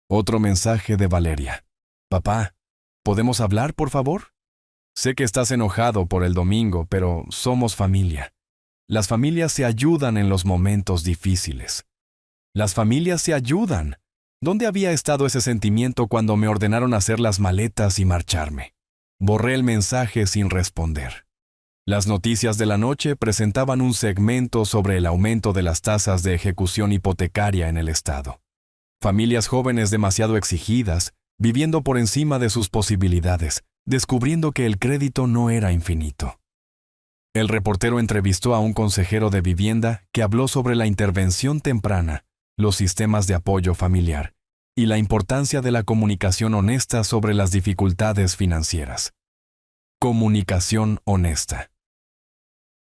Speaker 1: Otro mensaje de Valeria. Papá, ¿podemos hablar, por favor? Sé que estás enojado por el domingo, pero somos familia. Las familias se ayudan en los momentos difíciles. Las familias se ayudan. ¿Dónde había estado ese sentimiento cuando me ordenaron hacer las maletas y marcharme? Borré el mensaje sin responder. Las noticias de la noche presentaban un segmento sobre el aumento de las tasas de ejecución hipotecaria en el estado. Familias jóvenes demasiado exigidas, viviendo por encima de sus posibilidades, descubriendo que el crédito no era infinito. El reportero entrevistó a un consejero de vivienda que habló sobre la intervención temprana, los sistemas de apoyo familiar y la importancia de la comunicación honesta sobre las dificultades financieras. Comunicación honesta.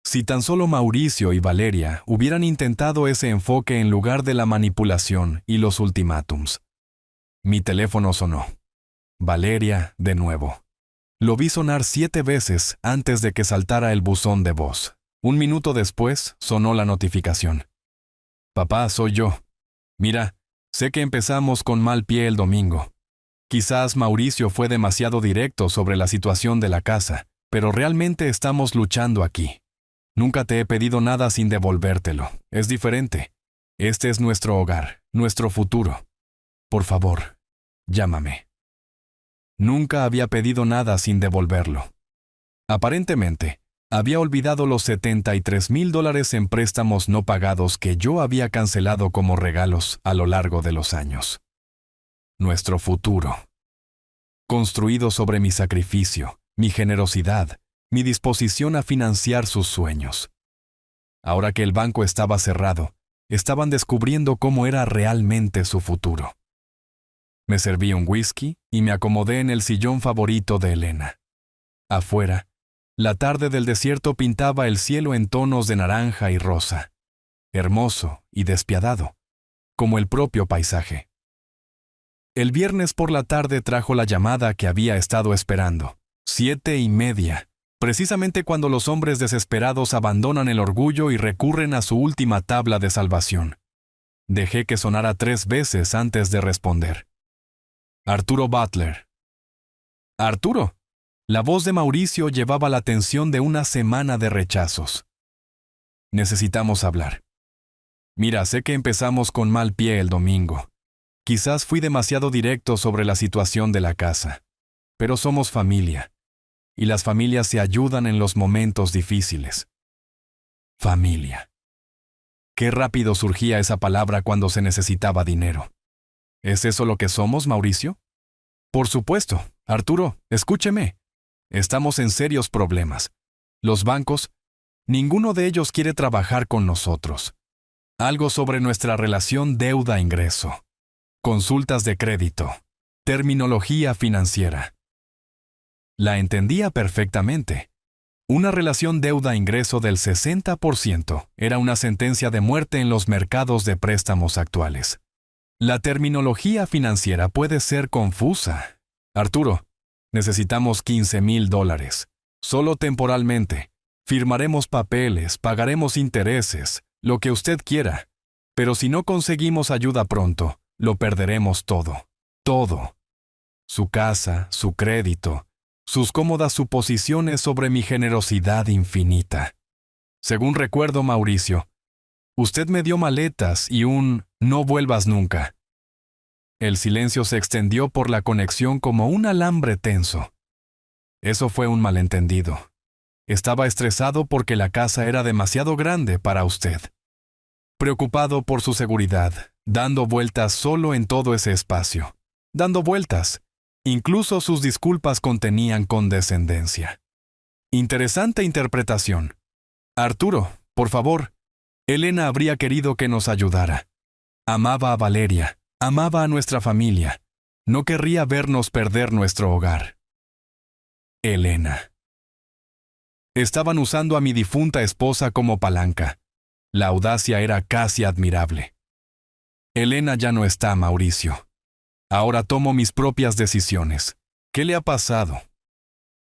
Speaker 1: Si tan solo Mauricio y Valeria hubieran intentado ese enfoque en lugar de la manipulación y los ultimátums. Mi teléfono sonó. Valeria, de nuevo. Lo vi sonar 7 veces antes de que saltara el buzón de voz. 1 minuto después, sonó la notificación. Papá, soy yo. Mira, sé que empezamos con mal pie el domingo. Quizás Mauricio fue demasiado directo sobre la situación de la casa, pero realmente estamos luchando aquí. Nunca te he pedido nada sin devolvértelo. Es diferente. Este es nuestro hogar, nuestro futuro. Por favor, llámame. Nunca había pedido nada sin devolverlo. Aparentemente, había olvidado los $73,000 en préstamos no pagados que yo había cancelado como regalos a lo largo de los años. Nuestro futuro. Construido sobre mi sacrificio, mi generosidad, mi disposición a financiar sus sueños. Ahora que el banco estaba cerrado, estaban descubriendo cómo era realmente su futuro. Me serví un whisky y me acomodé en el sillón favorito de Elena. Afuera, la tarde del desierto pintaba el cielo en tonos de naranja y rosa, hermoso y despiadado, como el propio paisaje. El viernes por la tarde trajo la llamada que había estado esperando, 7:30, precisamente cuando los hombres desesperados abandonan el orgullo y recurren a su última tabla de salvación. Dejé que sonara 3 veces antes de responder. Arturo Butler. Arturo. La voz de Mauricio llevaba la tensión de una semana de rechazos. Necesitamos hablar. Mira, sé que empezamos con mal pie el domingo. Quizás fui demasiado directo sobre la situación de la casa. Pero somos familia. Y las familias se ayudan en los momentos difíciles. Familia. Qué rápido surgía esa palabra cuando se necesitaba dinero. ¿Es eso lo que somos, Mauricio? Por supuesto. Arturo, escúcheme. Estamos en serios problemas. Los bancos, ninguno de ellos quiere trabajar con nosotros. Algo sobre nuestra relación deuda-ingreso. Consultas de crédito. Terminología financiera. La entendía perfectamente. Una relación deuda-ingreso del 60% era una sentencia de muerte en los mercados de préstamos actuales. La terminología financiera puede ser confusa. Arturo, necesitamos $15,000. Solo temporalmente. Firmaremos papeles, pagaremos intereses, lo que usted quiera. Pero si no conseguimos ayuda pronto, lo perderemos todo. Todo. Su casa, su crédito, sus cómodas suposiciones sobre mi generosidad infinita. Según recuerdo, Mauricio, usted me dio maletas y un «no vuelvas nunca». El silencio se extendió por la conexión como un alambre tenso. Eso fue un malentendido. Estaba estresado porque la casa era demasiado grande para usted. Preocupado por su seguridad, dando vueltas solo en todo ese espacio. Dando vueltas. Incluso sus disculpas contenían condescendencia. Interesante interpretación. Arturo, por favor. Elena habría querido que nos ayudara. Amaba a Valeria, amaba a nuestra familia. No querría vernos perder nuestro hogar. Elena. Estaban usando a mi difunta esposa como palanca. La audacia era casi admirable. Elena ya no está, Mauricio. Ahora tomo mis propias decisiones. ¿Qué le ha pasado?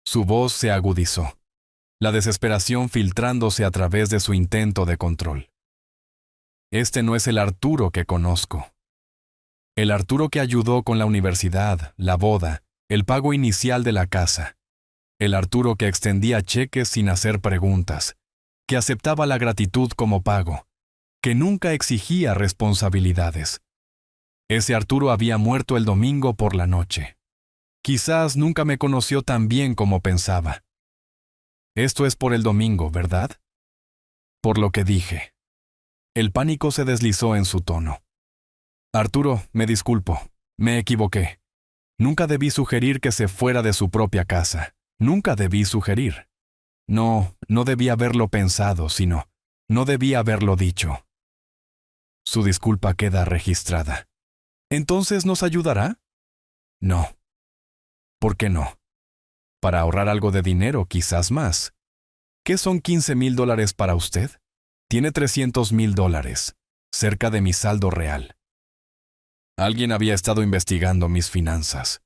Speaker 1: Su voz se agudizó, la desesperación filtrándose a través de su intento de control. Este no es el Arturo que conozco. El Arturo que ayudó con la universidad, la boda, el pago inicial de la casa. El Arturo que extendía cheques sin hacer preguntas, que aceptaba la gratitud como pago, que nunca exigía responsabilidades. Ese Arturo había muerto el domingo por la noche. Quizás nunca me conoció tan bien como pensaba. Esto es por el domingo, ¿verdad? Por lo que dije. El pánico se deslizó en su tono. Arturo, me disculpo. Me equivoqué. Nunca debí sugerir que se fuera de su propia casa. Nunca debí sugerir. No debí haberlo pensado, sino, no debí haberlo dicho. Su disculpa queda registrada. ¿Entonces nos ayudará? No. ¿Por qué no? Para ahorrar algo de dinero, quizás más. ¿Qué son $15,000 para usted? Tiene $300,000, cerca de mi saldo real. Alguien había estado investigando mis finanzas.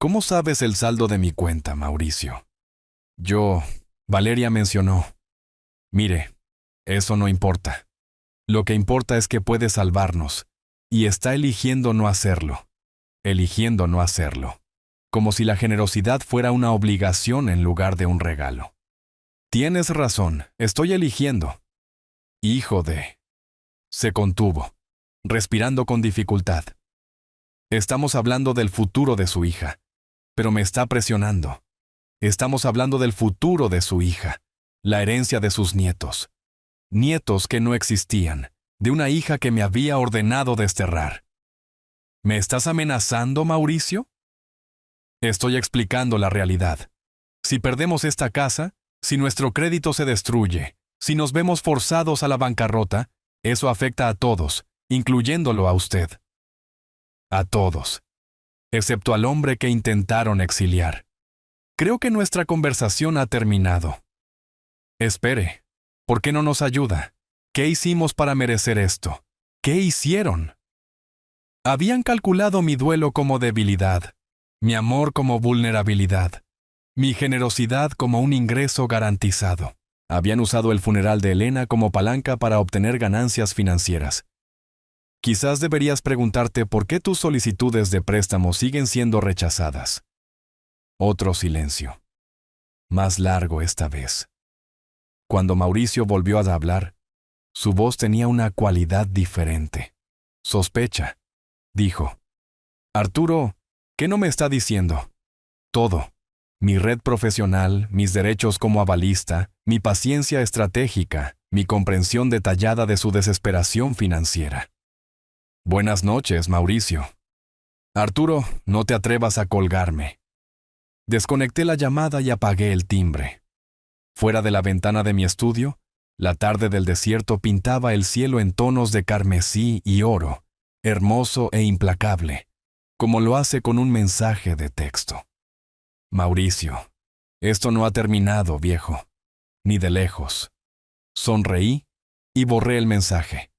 Speaker 1: ¿Cómo sabes el saldo de mi cuenta, Mauricio? Valeria mencionó. Mire, eso no importa. Lo que importa es que puede salvarnos, y está eligiendo no hacerlo. Eligiendo no hacerlo. Como si la generosidad fuera una obligación en lugar de un regalo. Tienes razón, estoy eligiendo. Hijo de... Se contuvo, respirando con dificultad. Estamos hablando del futuro de su hija, pero me está presionando. Estamos hablando del futuro de su hija, la herencia de sus nietos. Nietos que no existían, de una hija que me había ordenado desterrar. ¿Me estás amenazando, Mauricio? Estoy explicando la realidad. Si perdemos esta casa, si nuestro crédito se destruye, si nos vemos forzados a la bancarrota, eso afecta a todos, incluyéndolo a usted. A todos. Excepto al hombre que intentaron exiliar. Creo que nuestra conversación ha terminado. Espere, ¿por qué no nos ayuda? ¿Qué hicimos para merecer esto? ¿Qué hicieron? Habían calculado mi duelo como debilidad, mi amor como vulnerabilidad, mi generosidad como un ingreso garantizado. Habían usado el funeral de Elena como palanca para obtener ganancias financieras. Quizás deberías preguntarte por qué tus solicitudes de préstamo siguen siendo rechazadas. Otro silencio. Más largo esta vez. Cuando Mauricio volvió a hablar, su voz tenía una cualidad diferente. Sospecha, dijo. Arturo, ¿qué no me está diciendo? Todo. Mi red profesional, mis derechos como avalista, mi paciencia estratégica, mi comprensión detallada de su desesperación financiera. Buenas noches, Mauricio. Arturo, no te atrevas a colgarme. Desconecté la llamada y apagué el timbre. Fuera de la ventana de mi estudio, la tarde del desierto pintaba el cielo en tonos de carmesí y oro, hermoso e implacable, como lo hace con un mensaje de texto. Mauricio, esto no ha terminado, viejo, ni de lejos. Sonreí y borré el mensaje.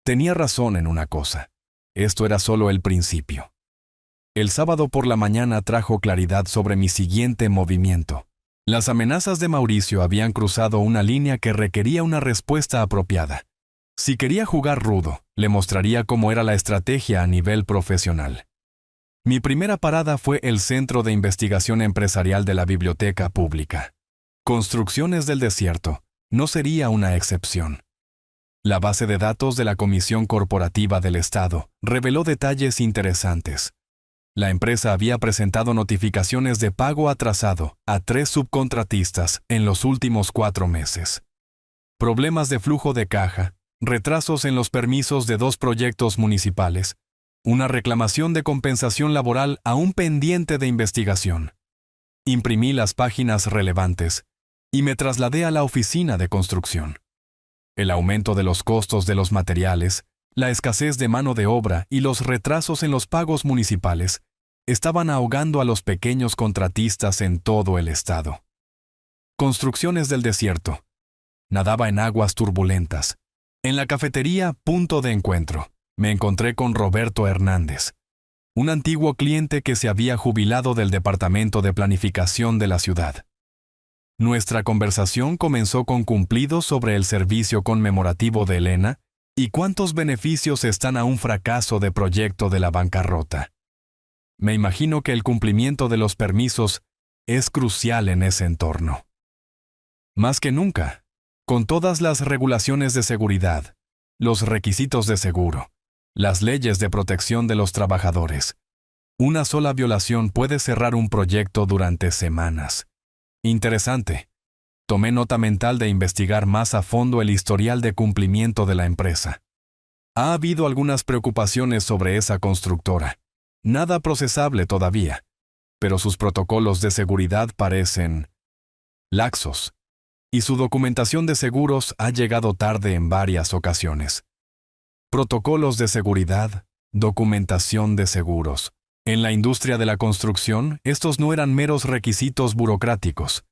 Speaker 1: Tenía razón en una cosa. Esto era solo el principio. El sábado por la mañana trajo claridad sobre mi siguiente movimiento. Las amenazas de Mauricio habían cruzado una línea que requería una respuesta apropiada. Si quería jugar rudo, le mostraría cómo era la estrategia a nivel profesional. Mi primera parada fue el Centro de Investigación Empresarial de la Biblioteca Pública. Construcciones del Desierto no sería una excepción. La base de datos de la Comisión Corporativa del Estado reveló detalles interesantes. La empresa había presentado notificaciones de pago atrasado a 3 subcontratistas en los últimos 4 meses. Problemas de flujo de caja, retrasos en los permisos de 2 proyectos municipales, una reclamación de compensación laboral aún pendiente de investigación. Imprimí las páginas relevantes y me trasladé a la oficina de construcción. El aumento de los costos de los materiales, la escasez de mano de obra y los retrasos en los pagos municipales estaban ahogando a los pequeños contratistas en todo el estado. Construcciones del desierto. Nadaba en aguas turbulentas. En la cafetería Punto de Encuentro, me encontré con Roberto Hernández, un antiguo cliente que se había jubilado del Departamento de Planificación de la ciudad. Nuestra conversación comenzó con cumplidos sobre el servicio conmemorativo de Elena y cuántos beneficios están a un fracaso de proyecto de la bancarrota. Me imagino que el cumplimiento de los permisos es crucial en ese entorno. Más que nunca, con todas las regulaciones de seguridad, los requisitos de seguro, las leyes de protección de los trabajadores, una sola violación puede cerrar un proyecto durante semanas. Interesante. Tomé nota mental de investigar más a fondo el historial de cumplimiento de la empresa. Ha habido algunas preocupaciones sobre esa constructora. Nada procesable todavía, pero sus protocolos de seguridad parecen laxos, y su documentación de seguros ha llegado tarde en varias ocasiones. Protocolos de seguridad, documentación de seguros. En la industria de la construcción, estos no eran meros requisitos burocráticos.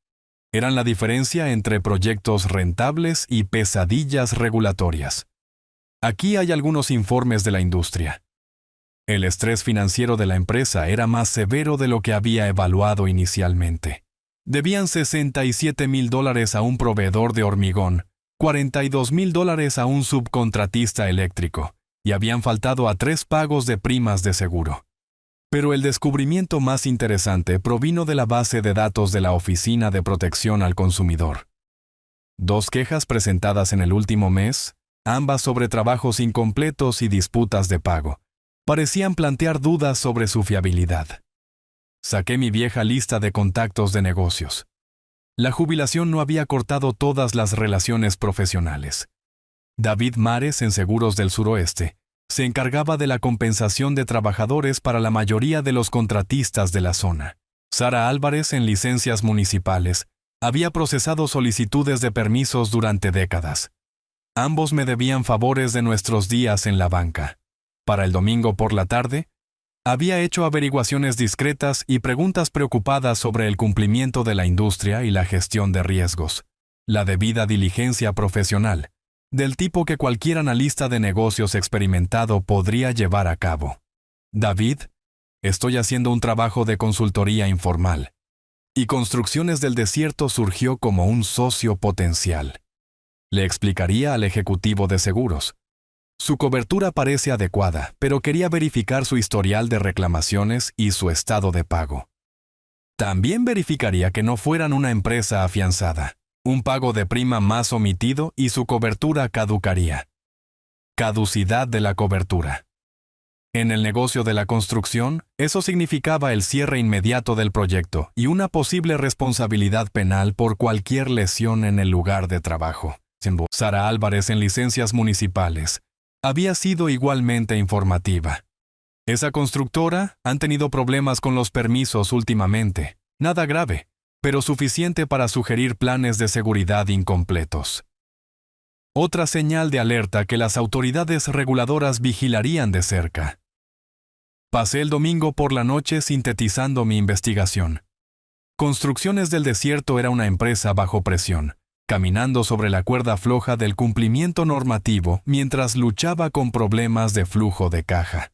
Speaker 1: Eran la diferencia entre proyectos rentables y pesadillas regulatorias. Aquí hay algunos informes de la industria. El estrés financiero de la empresa era más severo de lo que había evaluado inicialmente. Debían $67,000 a un proveedor de hormigón, $42,000 a un subcontratista eléctrico, y habían faltado a 3 pagos de primas de seguro. Pero el descubrimiento más interesante provino de la base de datos de la Oficina de Protección al Consumidor. 2 quejas presentadas en el último mes, ambas sobre trabajos incompletos y disputas de pago, parecían plantear dudas sobre su fiabilidad. Saqué mi vieja lista de contactos de negocios. La jubilación no había cortado todas las relaciones profesionales. David Mares, en Seguros del Suroeste, se encargaba de la compensación de trabajadores para la mayoría de los contratistas de la zona. Sara Álvarez, en Licencias Municipales, había procesado solicitudes de permisos durante décadas. Ambos me debían favores de nuestros días en la banca. Para el domingo por la tarde, había hecho averiguaciones discretas y preguntas preocupadas sobre el cumplimiento de la industria y la gestión de riesgos, la debida diligencia profesional, del tipo que cualquier analista de negocios experimentado podría llevar a cabo. David, estoy haciendo un trabajo de consultoría informal. Y Construcciones del Desierto surgió como un socio potencial. Le explicaría al ejecutivo de seguros. Su cobertura parece adecuada, pero quería verificar su historial de reclamaciones y su estado de pago. También verificaría que no fueran una empresa afianzada. Un pago de prima más omitido y su cobertura caducaría. Caducidad de la cobertura. En el negocio de la construcción, eso significaba el cierre inmediato del proyecto y una posible responsabilidad penal por cualquier lesión en el lugar de trabajo. Sara Álvarez, en Licencias Municipales, había sido igualmente informativa. Esa constructora han tenido problemas con los permisos últimamente. Nada grave, pero suficiente para sugerir planes de seguridad incompletos. Otra señal de alerta que las autoridades reguladoras vigilarían de cerca. Pasé el domingo por la noche sintetizando mi investigación. Construcciones del Desierto era una empresa bajo presión, caminando sobre la cuerda floja del cumplimiento normativo mientras luchaba con problemas de flujo de caja.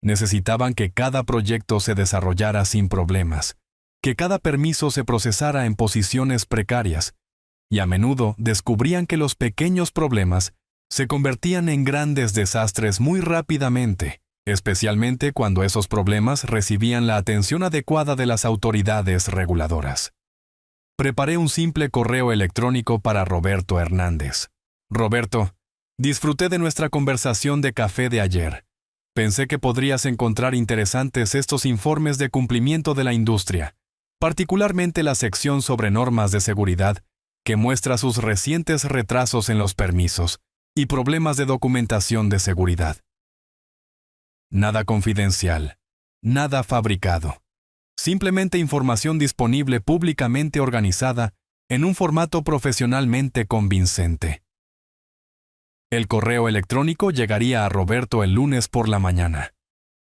Speaker 1: Necesitaban que cada proyecto se desarrollara sin problemas, que cada permiso se procesara en posiciones precarias, y a menudo descubrían que los pequeños problemas se convertían en grandes desastres muy rápidamente, especialmente cuando esos problemas recibían la atención adecuada de las autoridades reguladoras. Preparé un simple correo electrónico para Roberto Hernández. Roberto, disfruté de nuestra conversación de café de ayer. Pensé que podrías encontrar interesantes estos informes de cumplimiento de la industria, particularmente la sección sobre normas de seguridad, que muestra sus recientes retrasos en los permisos y problemas de documentación de seguridad. Nada confidencial, nada fabricado. Simplemente información disponible públicamente organizada en un formato profesionalmente convincente. El correo electrónico llegaría a Roberto el lunes por la mañana.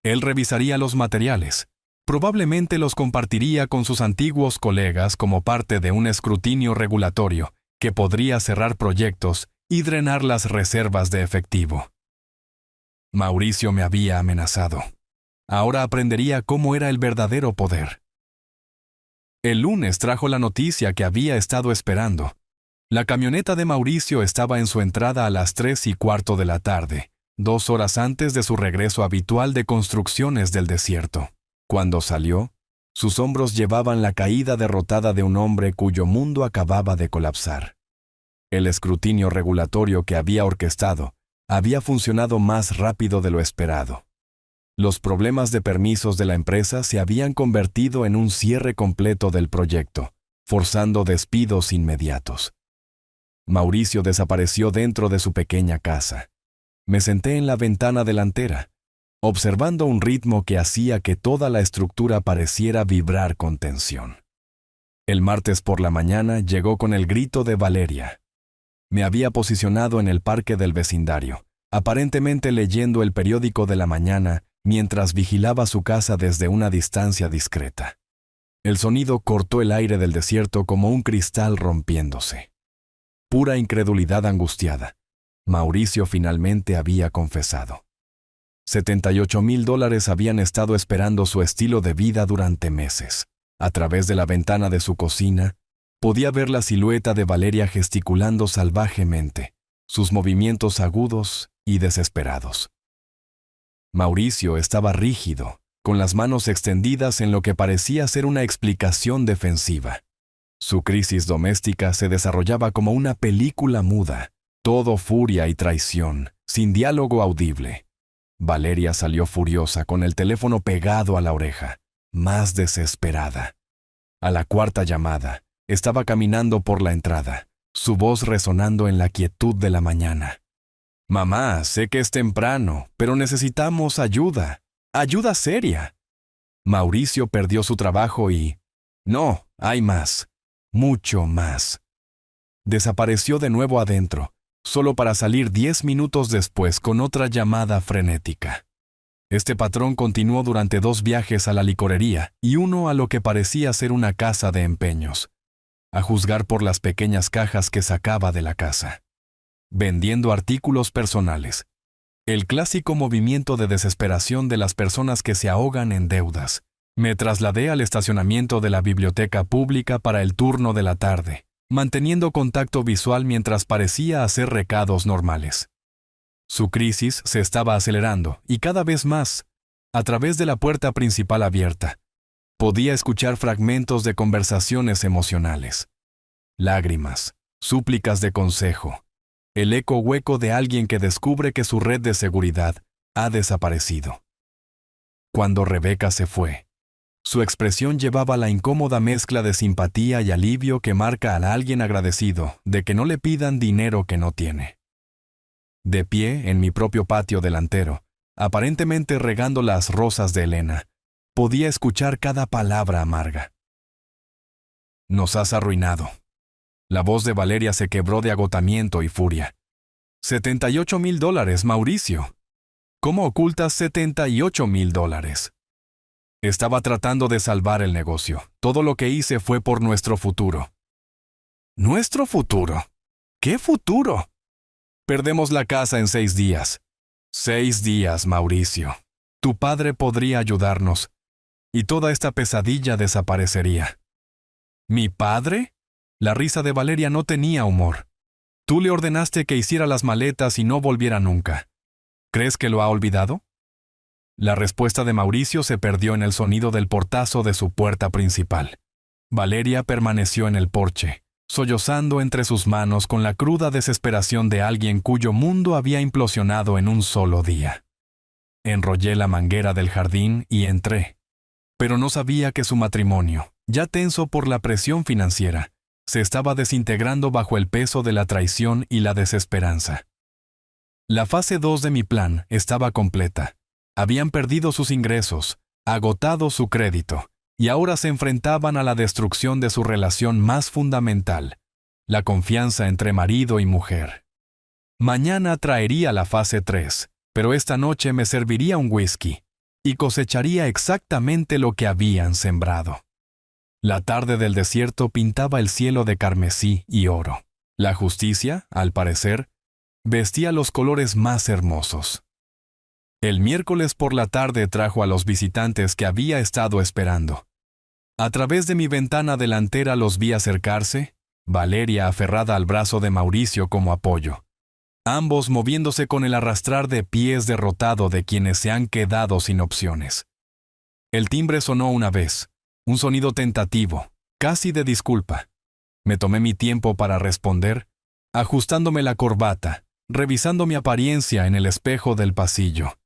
Speaker 1: Él revisaría los materiales. Probablemente los compartiría con sus antiguos colegas como parte de un escrutinio regulatorio que podría cerrar proyectos y drenar las reservas de efectivo. Mauricio me había amenazado. Ahora aprendería cómo era el verdadero poder. El lunes trajo la noticia que había estado esperando. La camioneta de Mauricio estaba en su entrada a las 3:15 de la tarde, 2 horas antes de su regreso habitual de construcciones del desierto. Cuando salió, sus hombros llevaban la caída derrotada de un hombre cuyo mundo acababa de colapsar. El escrutinio regulatorio que había orquestado había funcionado más rápido de lo esperado. Los problemas de permisos de la empresa se habían convertido en un cierre completo del proyecto, forzando despidos inmediatos. Mauricio desapareció dentro de su pequeña casa. Me senté en la ventana delantera, observando un ritmo que hacía que toda la estructura pareciera vibrar con tensión. El martes por la mañana llegó con el grito de Valeria. Me había posicionado en el parque del vecindario, aparentemente leyendo el periódico de la mañana mientras vigilaba su casa desde una distancia discreta. El sonido cortó el aire del desierto como un cristal rompiéndose. Pura incredulidad angustiada. Mauricio finalmente había confesado. $78,000 habían estado esperando su estilo de vida durante meses. A través de la ventana de su cocina, podía ver la silueta de Valeria gesticulando salvajemente, sus movimientos agudos y desesperados. Mauricio estaba rígido, con las manos extendidas en lo que parecía ser una explicación defensiva. Su crisis doméstica se desarrollaba como una película muda, todo furia y traición, sin diálogo audible. Valeria salió furiosa con el teléfono pegado a la oreja, más desesperada. A la cuarta llamada, estaba caminando por la entrada, su voz resonando en la quietud de la mañana. «Mamá, sé que es temprano, pero necesitamos ayuda. Ayuda seria». Mauricio perdió su trabajo y... No, hay más. Mucho más. Desapareció de nuevo adentro, solo para salir 10 minutos después con otra llamada frenética. Este patrón continuó durante 2 viajes a la licorería y uno a lo que parecía ser una casa de empeños, a juzgar por las pequeñas cajas que sacaba de la casa. Vendiendo artículos personales. El clásico movimiento de desesperación de las personas que se ahogan en deudas. Me trasladé al estacionamiento de la biblioteca pública para el turno de la tarde, manteniendo contacto visual mientras parecía hacer recados normales. Su crisis se estaba acelerando, y cada vez más, a través de la puerta principal abierta, podía escuchar fragmentos de conversaciones emocionales. Lágrimas, súplicas de consejo, el eco hueco de alguien que descubre que su red de seguridad ha desaparecido. Cuando Rebeca se fue, su expresión llevaba la incómoda mezcla de simpatía y alivio que marca a alguien agradecido de que no le pidan dinero que no tiene. De pie en mi propio patio delantero, aparentemente regando las rosas de Elena, podía escuchar cada palabra amarga. «Nos has arruinado». La voz de Valeria se quebró de agotamiento y furia. $78,000, Mauricio. ¿Cómo ocultas $78,000? Estaba tratando de salvar el negocio. Todo lo que hice fue por nuestro futuro. ¿Nuestro futuro? ¿Qué futuro? Perdemos la casa en 6 días. 6 días, Mauricio. Tu padre podría ayudarnos, y toda esta pesadilla desaparecería. ¿Mi padre? La risa de Valeria no tenía humor. Tú le ordenaste que hiciera las maletas y no volviera nunca. ¿Crees que lo ha olvidado? La respuesta de Mauricio se perdió en el sonido del portazo de su puerta principal. Valeria permaneció en el porche, sollozando entre sus manos con la cruda desesperación de alguien cuyo mundo había implosionado en un solo día. Enrollé la manguera del jardín y entré. Pero no sabía que su matrimonio, ya tenso por la presión financiera, se estaba desintegrando bajo el peso de la traición y la desesperanza. La fase 2 de mi plan estaba completa. Habían perdido sus ingresos, agotado su crédito, y ahora se enfrentaban a la destrucción de su relación más fundamental, la confianza entre marido y mujer. Mañana traería la fase 3, pero esta noche me serviría un whisky y cosecharía exactamente lo que habían sembrado. La tarde del desierto pintaba el cielo de carmesí y oro. La justicia, al parecer, vestía los colores más hermosos. El miércoles por la tarde trajo a los visitantes que había estado esperando. A través de mi ventana delantera los vi acercarse, Valeria aferrada al brazo de Mauricio como apoyo, ambos moviéndose con el arrastrar de pies derrotado de quienes se han quedado sin opciones. El timbre sonó una vez, un sonido tentativo, casi de disculpa. Me tomé mi tiempo para responder, ajustándome la corbata, revisando mi apariencia en el espejo del pasillo.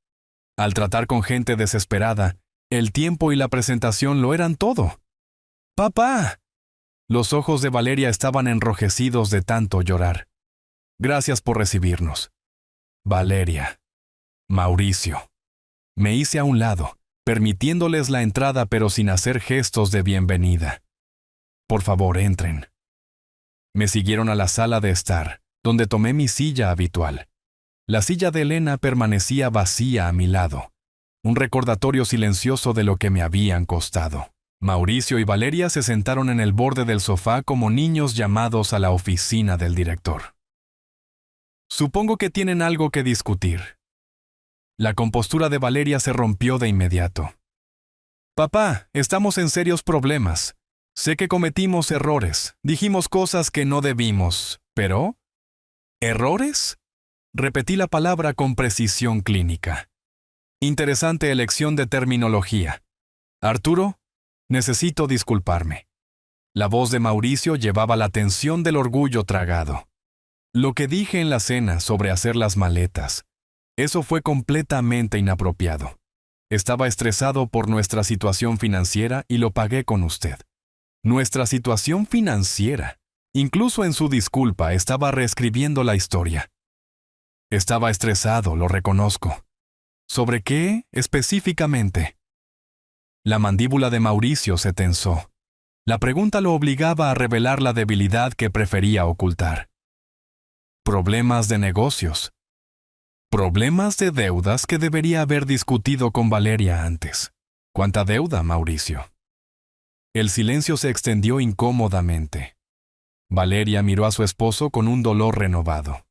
Speaker 1: Al tratar con gente desesperada, el tiempo y la presentación lo eran todo. ¡Papá! Los ojos de Valeria estaban enrojecidos de tanto llorar. Gracias por recibirnos. Valeria. Mauricio. Me hice a un lado, permitiéndoles la entrada pero sin hacer gestos de bienvenida. Por favor, entren. Me siguieron a la sala de estar, donde tomé mi silla habitual. La silla de Elena permanecía vacía a mi lado, un recordatorio silencioso de lo que me habían costado. Mauricio y Valeria se sentaron en el borde del sofá como niños llamados a la oficina del director. Supongo que tienen algo que discutir. La compostura de Valeria se rompió de inmediato. Papá, estamos en serios problemas. Sé que cometimos errores, dijimos cosas que no debimos, pero... ¿Errores? Repetí la palabra con precisión clínica. Interesante elección de terminología. Arturo, necesito disculparme. La voz de Mauricio llevaba la tensión del orgullo tragado. Lo que dije en la cena sobre hacer las maletas, eso fue completamente inapropiado. Estaba estresado por nuestra situación financiera y lo pagué con usted. Nuestra situación financiera. Incluso en su disculpa estaba reescribiendo la historia. Estaba estresado, lo reconozco. ¿Sobre qué, específicamente? La mandíbula de Mauricio se tensó. La pregunta lo obligaba a revelar la debilidad que prefería ocultar. Problemas de negocios. Problemas de deudas que debería haber discutido con Valeria antes. ¿Cuánta deuda, Mauricio? El silencio se extendió incómodamente. Valeria miró a su esposo con un dolor renovado.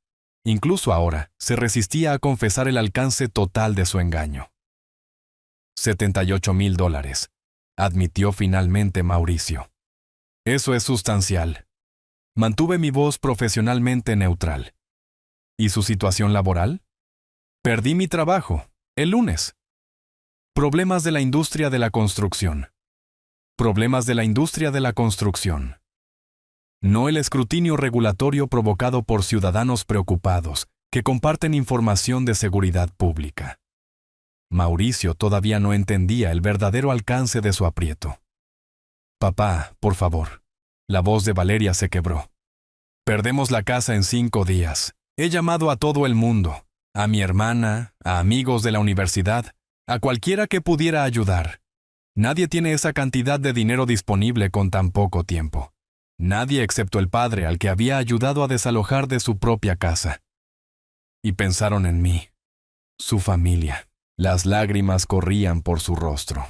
Speaker 1: Incluso ahora, se resistía a confesar el alcance total de su engaño. $78,000, admitió finalmente Mauricio. Eso es sustancial. Mantuve mi voz profesionalmente neutral. ¿Y su situación laboral? Perdí mi trabajo, el lunes. Problemas de la industria de la construcción. Problemas de la industria de la construcción. No el escrutinio regulatorio provocado por ciudadanos preocupados que comparten información de seguridad pública. Mauricio todavía no entendía el verdadero alcance de su aprieto. Papá, por favor. La voz de Valeria se quebró. Perdemos la casa en 5 días. He llamado a todo el mundo, a mi hermana, a amigos de la universidad, a cualquiera que pudiera ayudar. Nadie tiene esa cantidad de dinero disponible con tan poco tiempo. Nadie excepto el padre al que había ayudado a desalojar de su propia casa. Y pensaron en mí, su familia. Las lágrimas corrían por su rostro.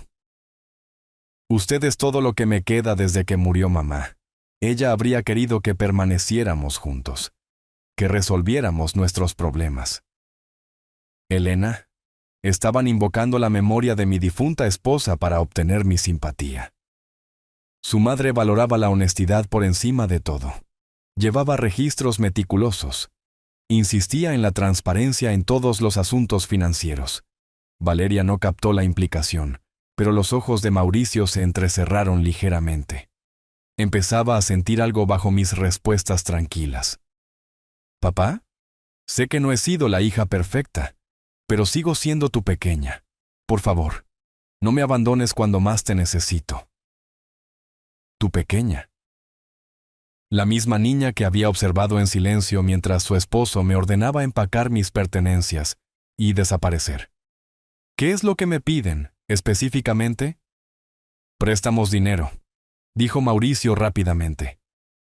Speaker 1: Usted es todo lo que me queda desde que murió mamá. Ella habría querido que permaneciéramos juntos, que resolviéramos nuestros problemas. Elena, estaban invocando la memoria de mi difunta esposa para obtener mi simpatía. Su madre valoraba la honestidad por encima de todo. Llevaba registros meticulosos. Insistía en la transparencia en todos los asuntos financieros. Valeria no captó la implicación, pero los ojos de Mauricio se entrecerraron ligeramente. Empezaba a sentir algo bajo mis respuestas tranquilas. «Papá, sé que no he sido la hija perfecta, pero sigo siendo tu pequeña. Por favor, no me abandones cuando más te necesito». Tu pequeña. La misma niña que había observado en silencio mientras su esposo me ordenaba empacar mis pertenencias y desaparecer. ¿Qué es lo que me piden, específicamente? Préstamos dinero, dijo Mauricio rápidamente.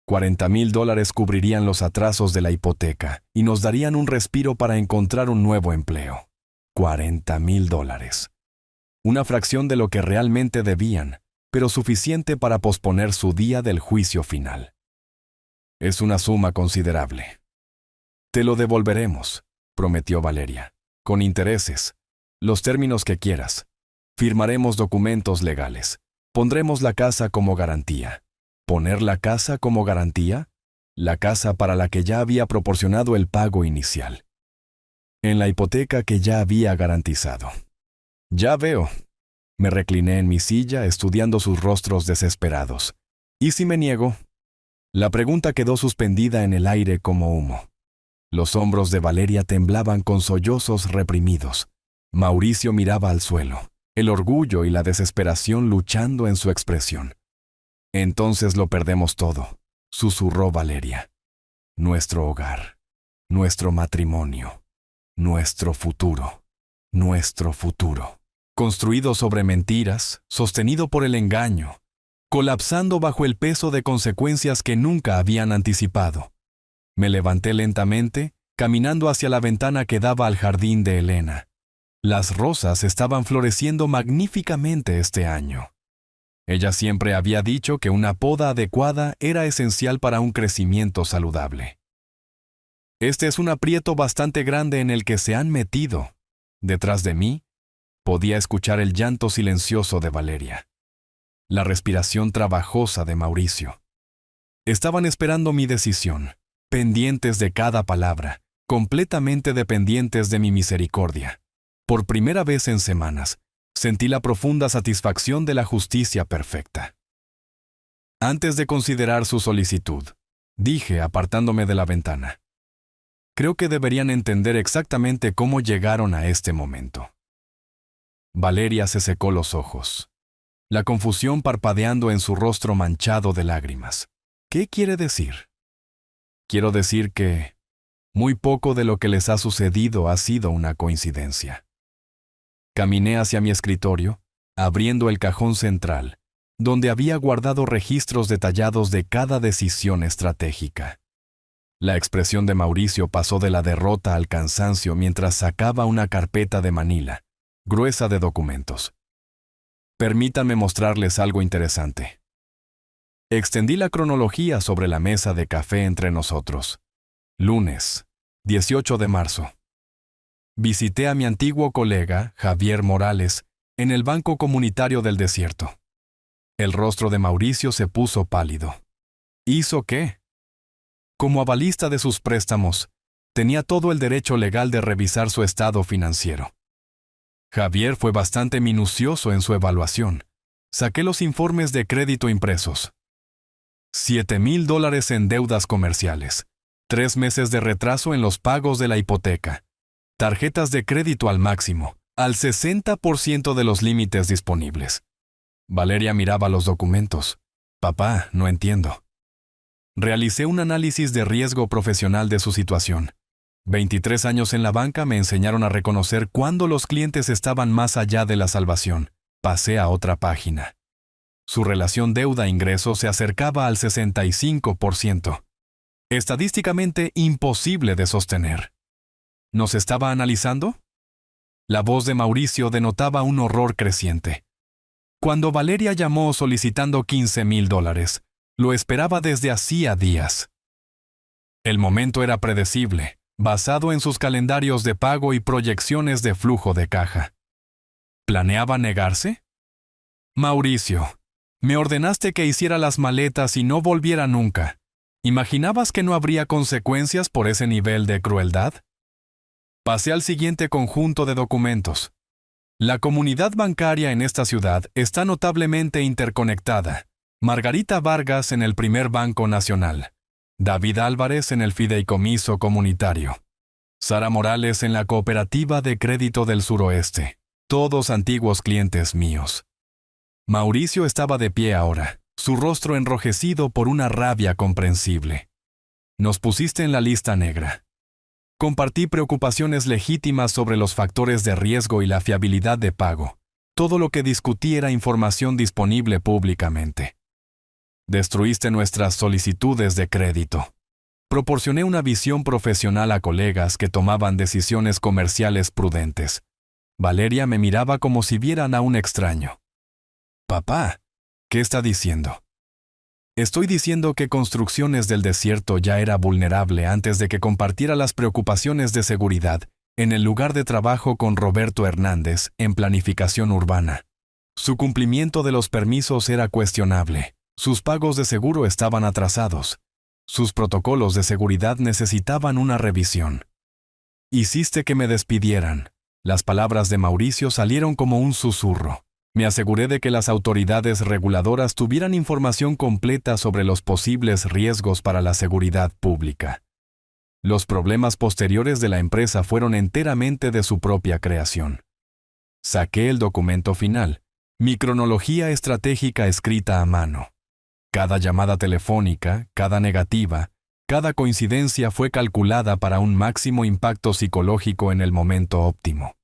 Speaker 1: $40,000 cubrirían los atrasos de la hipoteca y nos darían un respiro para encontrar un nuevo empleo. $40,000. Una fracción de lo que realmente debían, pero suficiente para posponer su día del juicio final. Es una suma considerable. Te lo devolveremos, prometió Valeria, con intereses, los términos que quieras. Firmaremos documentos legales. Pondremos la casa como garantía. ¿Poner la casa como garantía? La casa para la que ya había proporcionado el pago inicial. En la hipoteca que ya había garantizado. Ya veo. Me recliné en mi silla estudiando sus rostros desesperados. ¿Y si me niego? La pregunta quedó suspendida en el aire como humo. Los hombros de Valeria temblaban con sollozos reprimidos. Mauricio miraba al suelo, el orgullo y la desesperación luchando en su expresión. Entonces lo perdemos todo, susurró Valeria. Nuestro hogar, nuestro matrimonio, nuestro futuro, construido sobre mentiras, sostenido por el engaño, colapsando bajo el peso de consecuencias que nunca habían anticipado. Me levanté lentamente, caminando hacia la ventana que daba al jardín de Elena. Las rosas estaban floreciendo magníficamente este año. Ella siempre había dicho que una poda adecuada era esencial para un crecimiento saludable. Este es un aprieto bastante grande en el que se han metido. Detrás de mí, podía escuchar el llanto silencioso de Valeria. La respiración trabajosa de Mauricio. Estaban esperando mi decisión, pendientes de cada palabra, completamente dependientes de mi misericordia. Por primera vez en semanas, sentí la profunda satisfacción de la justicia perfecta. Antes de considerar su solicitud, dije apartándome de la ventana. Creo que deberían entender exactamente cómo llegaron a este momento. Valeria se secó los ojos, la confusión parpadeando en su rostro manchado de lágrimas. ¿Qué quiere decir? Quiero decir que muy poco de lo que les ha sucedido ha sido una coincidencia. Caminé hacia mi escritorio, abriendo el cajón central, donde había guardado registros detallados de cada decisión estratégica. La expresión de Mauricio pasó de la derrota al cansancio mientras sacaba una carpeta de manila, gruesa de documentos. Permítanme mostrarles algo interesante. Extendí la cronología sobre la mesa de café entre nosotros. Lunes, 18 de marzo. Visité a mi antiguo colega, Javier Morales, en el Banco Comunitario del Desierto. El rostro de Mauricio se puso pálido. ¿Hizo qué? Como avalista de sus préstamos, tenía todo el derecho legal de revisar su estado financiero. Javier fue bastante minucioso en su evaluación. Saqué los informes de crédito impresos. $7,000 en deudas comerciales, 3 meses de retraso en los pagos de la hipoteca, tarjetas de crédito al máximo, al 60% de los límites disponibles. Valeria miraba los documentos. Papá, no entiendo. Realicé un análisis de riesgo profesional de su situación. 23 años en la banca me enseñaron a reconocer cuándo los clientes estaban más allá de la salvación. Pasé a otra página. Su relación deuda-ingreso se acercaba al 65%. Estadísticamente imposible de sostener. ¿Nos estaba analizando? La voz de Mauricio denotaba un horror creciente. Cuando Valeria llamó solicitando $15,000, lo esperaba desde hacía días. El momento era predecible, basado en sus calendarios de pago y proyecciones de flujo de caja. ¿Planeaba negarse? Mauricio, me ordenaste que hiciera las maletas y no volviera nunca. ¿Imaginabas que no habría consecuencias por ese nivel de crueldad? Pasé al siguiente conjunto de documentos. La comunidad bancaria en esta ciudad está notablemente interconectada. Margarita Vargas en el Primer Banco Nacional. David Álvarez en el Fideicomiso Comunitario. Sara Morales en la Cooperativa de Crédito del Suroeste. Todos antiguos clientes míos. Mauricio estaba de pie ahora, su rostro enrojecido por una rabia comprensible. Nos pusiste en la lista negra. Compartí preocupaciones legítimas sobre los factores de riesgo y la fiabilidad de pago, Todo lo que discutí era información disponible públicamente. Destruiste nuestras solicitudes de crédito. Proporcioné una visión profesional a colegas que tomaban decisiones comerciales prudentes. Valeria me miraba como si vieran a un extraño. Papá, ¿qué está diciendo? Estoy diciendo que Construcciones del Desierto ya era vulnerable antes de que compartiera las preocupaciones de seguridad en el lugar de trabajo con Roberto Hernández en planificación urbana. Su cumplimiento de los permisos era cuestionable. Sus pagos de seguro estaban atrasados. Sus protocolos de seguridad necesitaban una revisión. Hiciste que me despidieran. Las palabras de Mauricio salieron como un susurro. Me aseguré de que las autoridades reguladoras tuvieran información completa sobre los posibles riesgos para la seguridad pública. Los problemas posteriores de la empresa fueron enteramente de su propia creación. Saqué el documento final, mi cronología estratégica escrita a mano. Cada llamada telefónica, cada negativa, cada coincidencia fue calculada para un máximo impacto psicológico en el momento óptimo.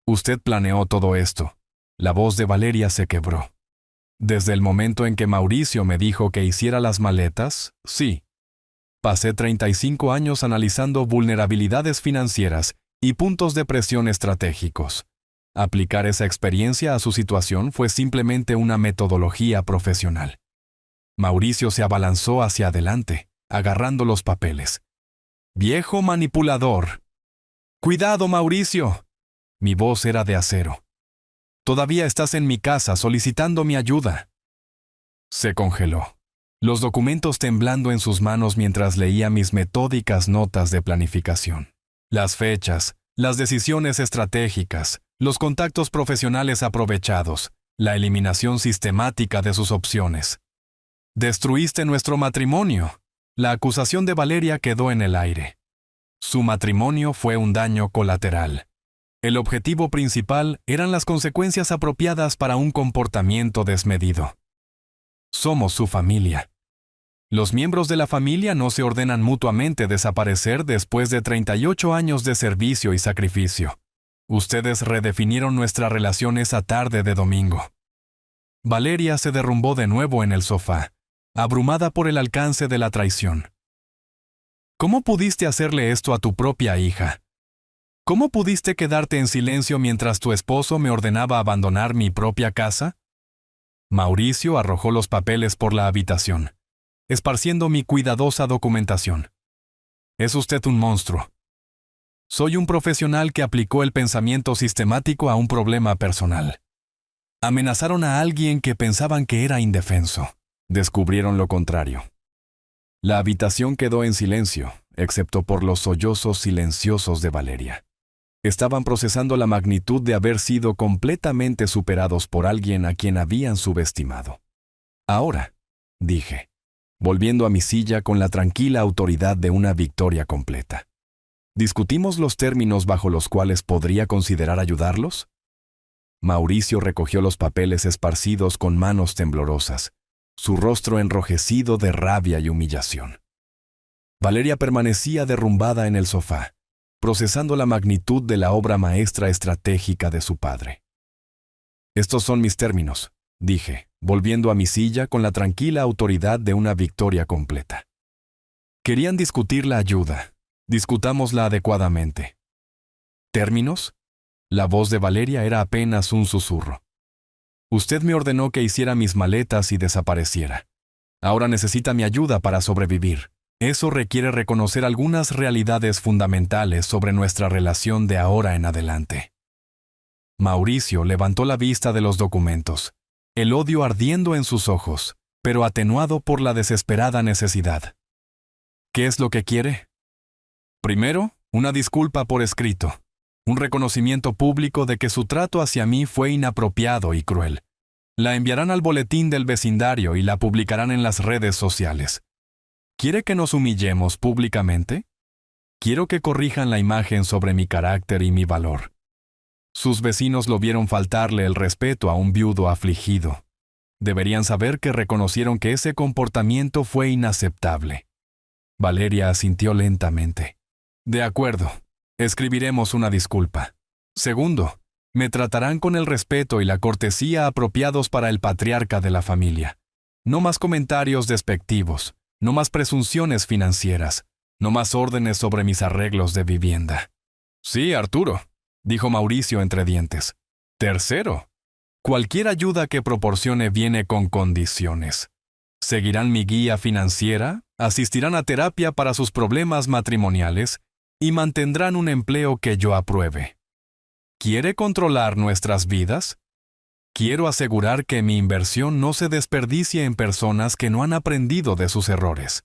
Speaker 1: Usted planeó todo esto. La voz de Valeria se quebró. Desde el momento en que Mauricio me dijo que hiciera las maletas, sí. Pasé 35 años analizando vulnerabilidades financieras y puntos de presión estratégicos. Aplicar esa experiencia a su situación fue simplemente una metodología profesional. Mauricio se abalanzó hacia adelante, agarrando los papeles. ¡Viejo manipulador! ¡Cuidado, Mauricio! Mi voz era de acero. Todavía estás en mi casa solicitando mi ayuda. Se congeló, los documentos temblando en sus manos mientras leía mis metódicas notas de planificación. Las fechas, las decisiones estratégicas, los contactos profesionales aprovechados, la eliminación sistemática de sus opciones. Destruiste nuestro matrimonio. La acusación de Valeria quedó en el aire. Su matrimonio fue un daño colateral. El objetivo principal eran las consecuencias apropiadas para un comportamiento desmedido. Somos su familia. Los miembros de la familia no se ordenan mutuamente desaparecer después de 38 años de servicio y sacrificio. Ustedes redefinieron nuestra relación esa tarde de domingo. Valeria se derrumbó de nuevo en el sofá, abrumada por el alcance de la traición. ¿Cómo pudiste hacerle esto a tu propia hija? ¿Cómo pudiste quedarte en silencio mientras tu esposo me ordenaba abandonar mi propia casa? Mauricio arrojó los papeles por la habitación, esparciendo mi cuidadosa documentación. Es usted un monstruo. Soy un profesional que aplicó el pensamiento sistemático a un problema personal. Amenazaron a alguien que pensaban que era indefenso. Descubrieron lo contrario. La habitación quedó en silencio, excepto por los sollozos silenciosos de Valeria. Estaban procesando la magnitud de haber sido completamente superados por alguien a quien habían subestimado. Ahora, dije, volviendo a mi silla con la tranquila autoridad de una victoria completa. ¿Discutimos los términos bajo los cuales podría considerar ayudarlos? Mauricio recogió los papeles esparcidos con manos temblorosas, su rostro enrojecido de rabia y humillación. Valeria permanecía derrumbada en el sofá, procesando la magnitud de la obra maestra estratégica de su padre. Estos son mis términos, dije, volviendo a mi silla con la tranquila autoridad de una victoria completa. Querían discutir la ayuda. Discutámosla adecuadamente. ¿Términos? La voz de Valeria era apenas un susurro. Usted me ordenó que hiciera mis maletas y desapareciera. Ahora necesita mi ayuda para sobrevivir. Eso requiere reconocer algunas realidades fundamentales sobre nuestra relación de ahora en adelante. Mauricio levantó la vista de los documentos, el odio ardiendo en sus ojos, pero atenuado por la desesperada necesidad. ¿Qué es lo que quiere? Primero, una disculpa por escrito. Un reconocimiento público de que su trato hacia mí fue inapropiado y cruel. La enviarán al boletín del vecindario y la publicarán en las redes sociales. ¿Quiere que nos humillemos públicamente? Quiero que corrijan la imagen sobre mi carácter y mi valor. Sus vecinos lo vieron faltarle el respeto a un viudo afligido. Deberían saber que reconocieron que ese comportamiento fue inaceptable. Valeria asintió lentamente. De acuerdo. Escribiremos una disculpa. Segundo, Me tratarán con el respeto y la cortesía apropiados para el patriarca de la familia. No más comentarios despectivos, no más presunciones financieras, no más órdenes sobre mis arreglos de vivienda. Sí, Arturo, dijo Mauricio entre dientes. Tercero, cualquier ayuda que proporcione viene con condiciones. Seguirán mi guía financiera, asistirán a terapia para sus problemas matrimoniales y mantendrán un empleo que yo apruebe. ¿Quiere controlar nuestras vidas? Quiero asegurar que mi inversión no se desperdicie en personas que no han aprendido de sus errores.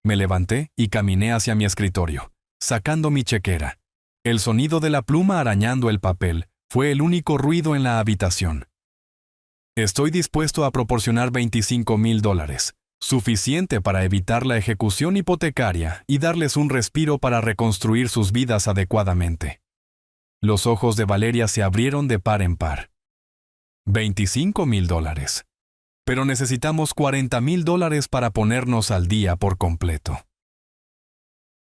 Speaker 1: Me levanté y caminé hacia mi escritorio, sacando mi chequera. El sonido de la pluma arañando el papel fue el único ruido en la habitación. Estoy dispuesto a proporcionar $25,000, suficiente para evitar la ejecución hipotecaria y darles un respiro para reconstruir sus vidas adecuadamente. Los ojos de Valeria se abrieron de par en par. $25,000. Pero necesitamos $40,000 para ponernos al día por completo.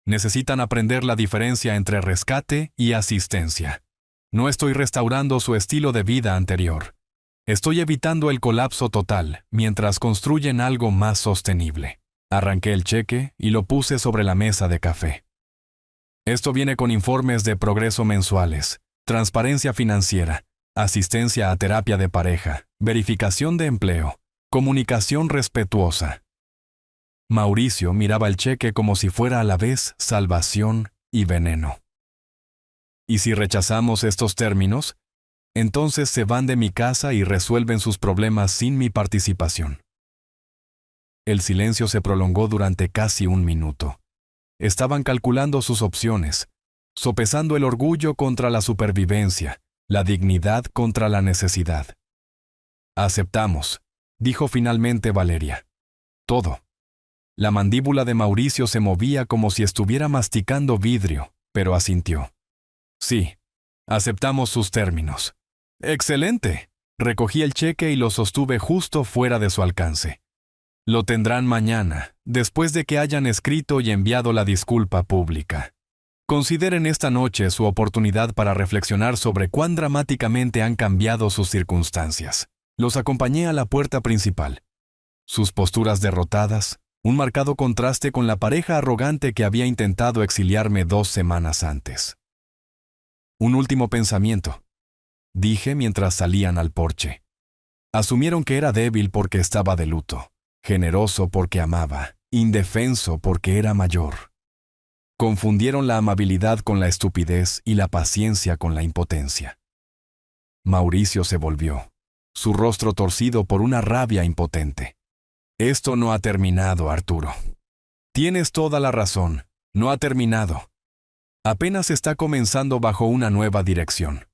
Speaker 1: Necesitan aprender la diferencia entre rescate y asistencia. No estoy restaurando su estilo de vida anterior. Estoy evitando el colapso total mientras construyen algo más sostenible. Arranqué el cheque y lo puse sobre la mesa de café. Esto viene con informes de progreso mensuales, transparencia financiera, asistencia a terapia de pareja, verificación de empleo, comunicación respetuosa. Mauricio miraba el cheque como si fuera a la vez salvación y veneno. ¿Y si rechazamos estos términos? Entonces se van de mi casa y resuelven sus problemas sin mi participación. El silencio se prolongó durante casi un minuto. Estaban calculando sus opciones, sopesando el orgullo contra la supervivencia, la dignidad contra la necesidad. Aceptamos, dijo finalmente Valeria. Todo. La mandíbula de Mauricio se movía como si estuviera masticando vidrio, pero asintió. Sí, aceptamos sus términos. ¡Excelente! Recogí el cheque y lo sostuve justo fuera de su alcance. Lo tendrán mañana, después de que hayan escrito y enviado la disculpa pública. Consideren esta noche su oportunidad para reflexionar sobre cuán dramáticamente han cambiado sus circunstancias. Los acompañé a la puerta principal. Sus posturas derrotadas, un marcado contraste con la pareja arrogante que había intentado exiliarme 2 semanas antes. Un último pensamiento, dije mientras salían al porche. Asumieron que era débil porque estaba de luto, generoso porque amaba, indefenso porque era mayor. Confundieron la amabilidad con la estupidez y la paciencia con la impotencia. Mauricio se volvió, su rostro torcido por una rabia impotente. Esto no ha terminado, Arturo. Tienes toda la razón, no ha terminado. Apenas está comenzando bajo una nueva dirección.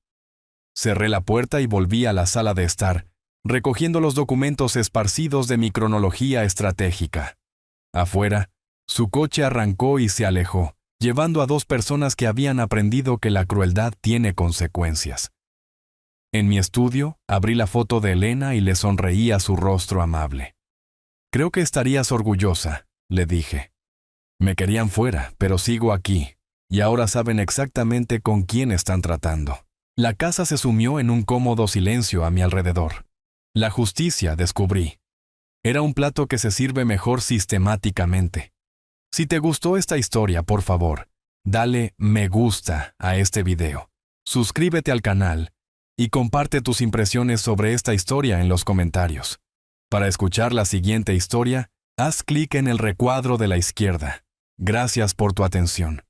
Speaker 1: Cerré la puerta y volví a la sala de estar, recogiendo los documentos esparcidos de mi cronología estratégica. Afuera, su coche arrancó y se alejó, llevando a 2 personas que habían aprendido que la crueldad tiene consecuencias. En mi estudio, abrí la foto de Elena y le sonreí a su rostro amable. Creo que estarías orgullosa, le dije. Me querían fuera, pero sigo aquí, y ahora saben exactamente con quién están tratando. La casa se sumió en un cómodo silencio a mi alrededor. La justicia, descubrí. Era un plato que se sirve mejor sistemáticamente. Si te gustó esta historia, por favor, dale me gusta a este video. Suscríbete al canal y comparte tus impresiones sobre esta historia en los comentarios. Para escuchar la siguiente historia, haz clic en el recuadro de la izquierda. Gracias por tu atención.